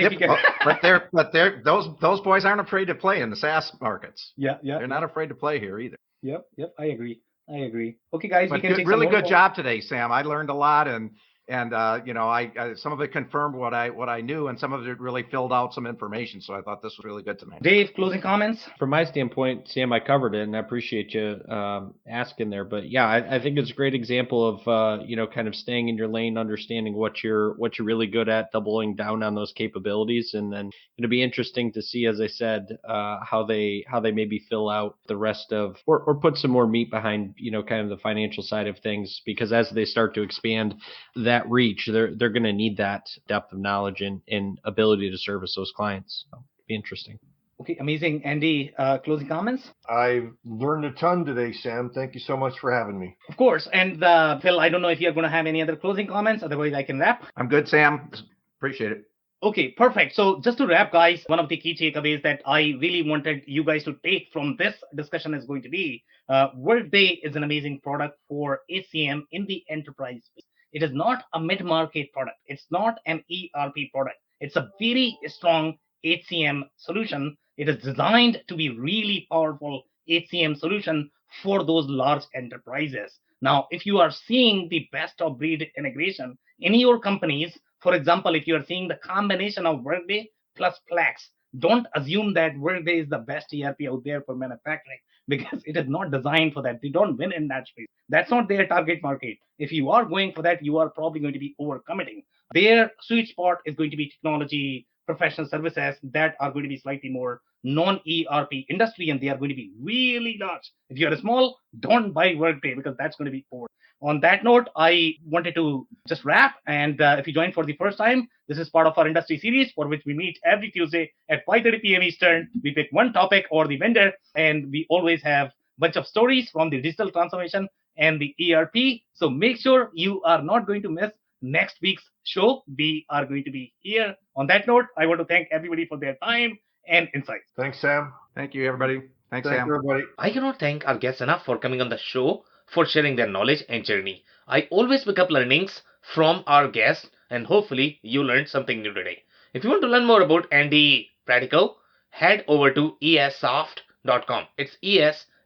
But those boys aren't afraid to play in the SaaS markets. Yeah. They're not afraid to play here either. Yep. I agree. Okay, guys, but we can take really good job today, Sam. I learned a lot, and I some of it confirmed what I knew, and some of it really filled out some information. So I thought this was really good tonight. Dave, closing comments? From my standpoint, Sam, I covered it, and I appreciate you asking there. But yeah, I think it's a great example of kind of staying in your lane, understanding what you're really good at, doubling down on those capabilities, and then it'll be interesting to see, as I said, how they maybe fill out the rest of, or put some more meat behind kind of the financial side of things, because as they start to expand that reach, they're going to need that depth of knowledge and ability to service those clients. So it'll be interesting. Okay, amazing. Andy, closing comments? I've learned a ton today, Sam. Thank you so much for having me. Of course. And Phil, I don't know if you're going to have any other closing comments. Otherwise, I can wrap. I'm good, Sam. Appreciate it. Okay, perfect. So just to wrap, guys, one of the key takeaways that I really wanted you guys to take from this discussion is going to be Workday is an amazing product for HCM in the enterprise space. It is not a mid-market product. It's not an ERP product. It's a very strong HCM solution. It is designed to be really powerful HCM solution for those large enterprises. Now, if you are seeing the best of breed integration in your companies, for example, if you are seeing the combination of Workday plus Plex, don't assume that Workday is the best ERP out there for manufacturing, because it is not designed for that. They don't win in that space. That's not their target market. If you are going for that, you are probably going to be overcommitting. Their sweet spot is going to be technology, professional services that are going to be slightly more non-ERP industry, and they are going to be really large. If you are small, don't buy Workday because that's going to be poor. On that note, I wanted to just wrap. And if you joined for the first time, this is part of our industry series for which we meet every Tuesday at 5:30 p.m. Eastern. We pick one topic or the vendor, and we always have a bunch of stories from the digital transformation and the ERP. So make sure you are not going to miss next week's show. We are going to be here. On that note, I want to thank everybody for their time and insights. Thanks, Sam. Thank you, everybody. Thanks, Thanks, Sam. everybody. I cannot thank our guests enough for coming on the show, for sharing their knowledge and journey. I always pick up learnings from our guests, and hopefully you learned something new today. If you want to learn more about Andy Pratico, head over to essoft.com. It's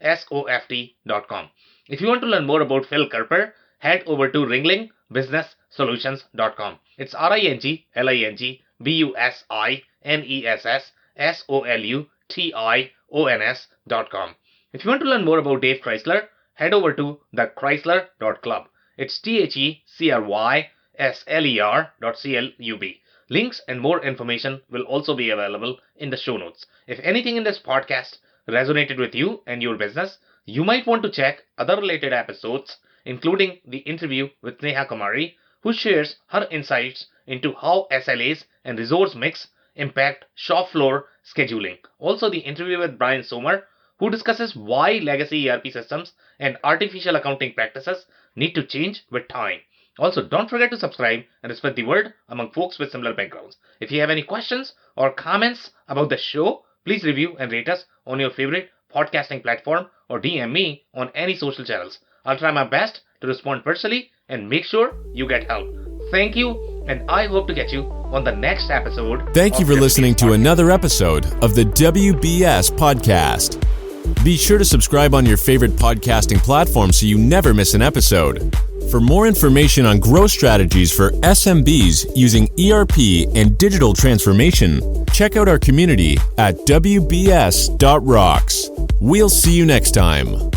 ESSOFT.com. If you want to learn more about Phil Kerper, head over to ringlingbusinesssolutions.com. It's ringlingbusinesssolutions.com. If you want to learn more about Dave Chrysler, head over to thechrysler.club. It's THECRYSLER.CLUB. Links and more information will also be available in the show notes. If anything in this podcast resonated with you and your business, you might want to check other related episodes, including the interview with Neha Kumari, who shares her insights into how SLAs and resource mix impact shop floor scheduling. Also, the interview with Brian Sommer, who discusses why legacy ERP systems and artificial accounting practices need to change with time. Also, don't forget to subscribe and spread the word among folks with similar backgrounds. If you have any questions or comments about the show, please review and rate us on your favorite podcasting platform or DM me on any social channels. I'll try my best to respond personally and make sure you get help. Thank you, and I hope to get you on the next episode. Thank you for listening to another episode of the WBS Podcast. Be sure to subscribe on your favorite podcasting platform so you never miss an episode. For more information on growth strategies for SMBs using ERP and digital transformation, check out our community at WBS.rocks. We'll see you next time.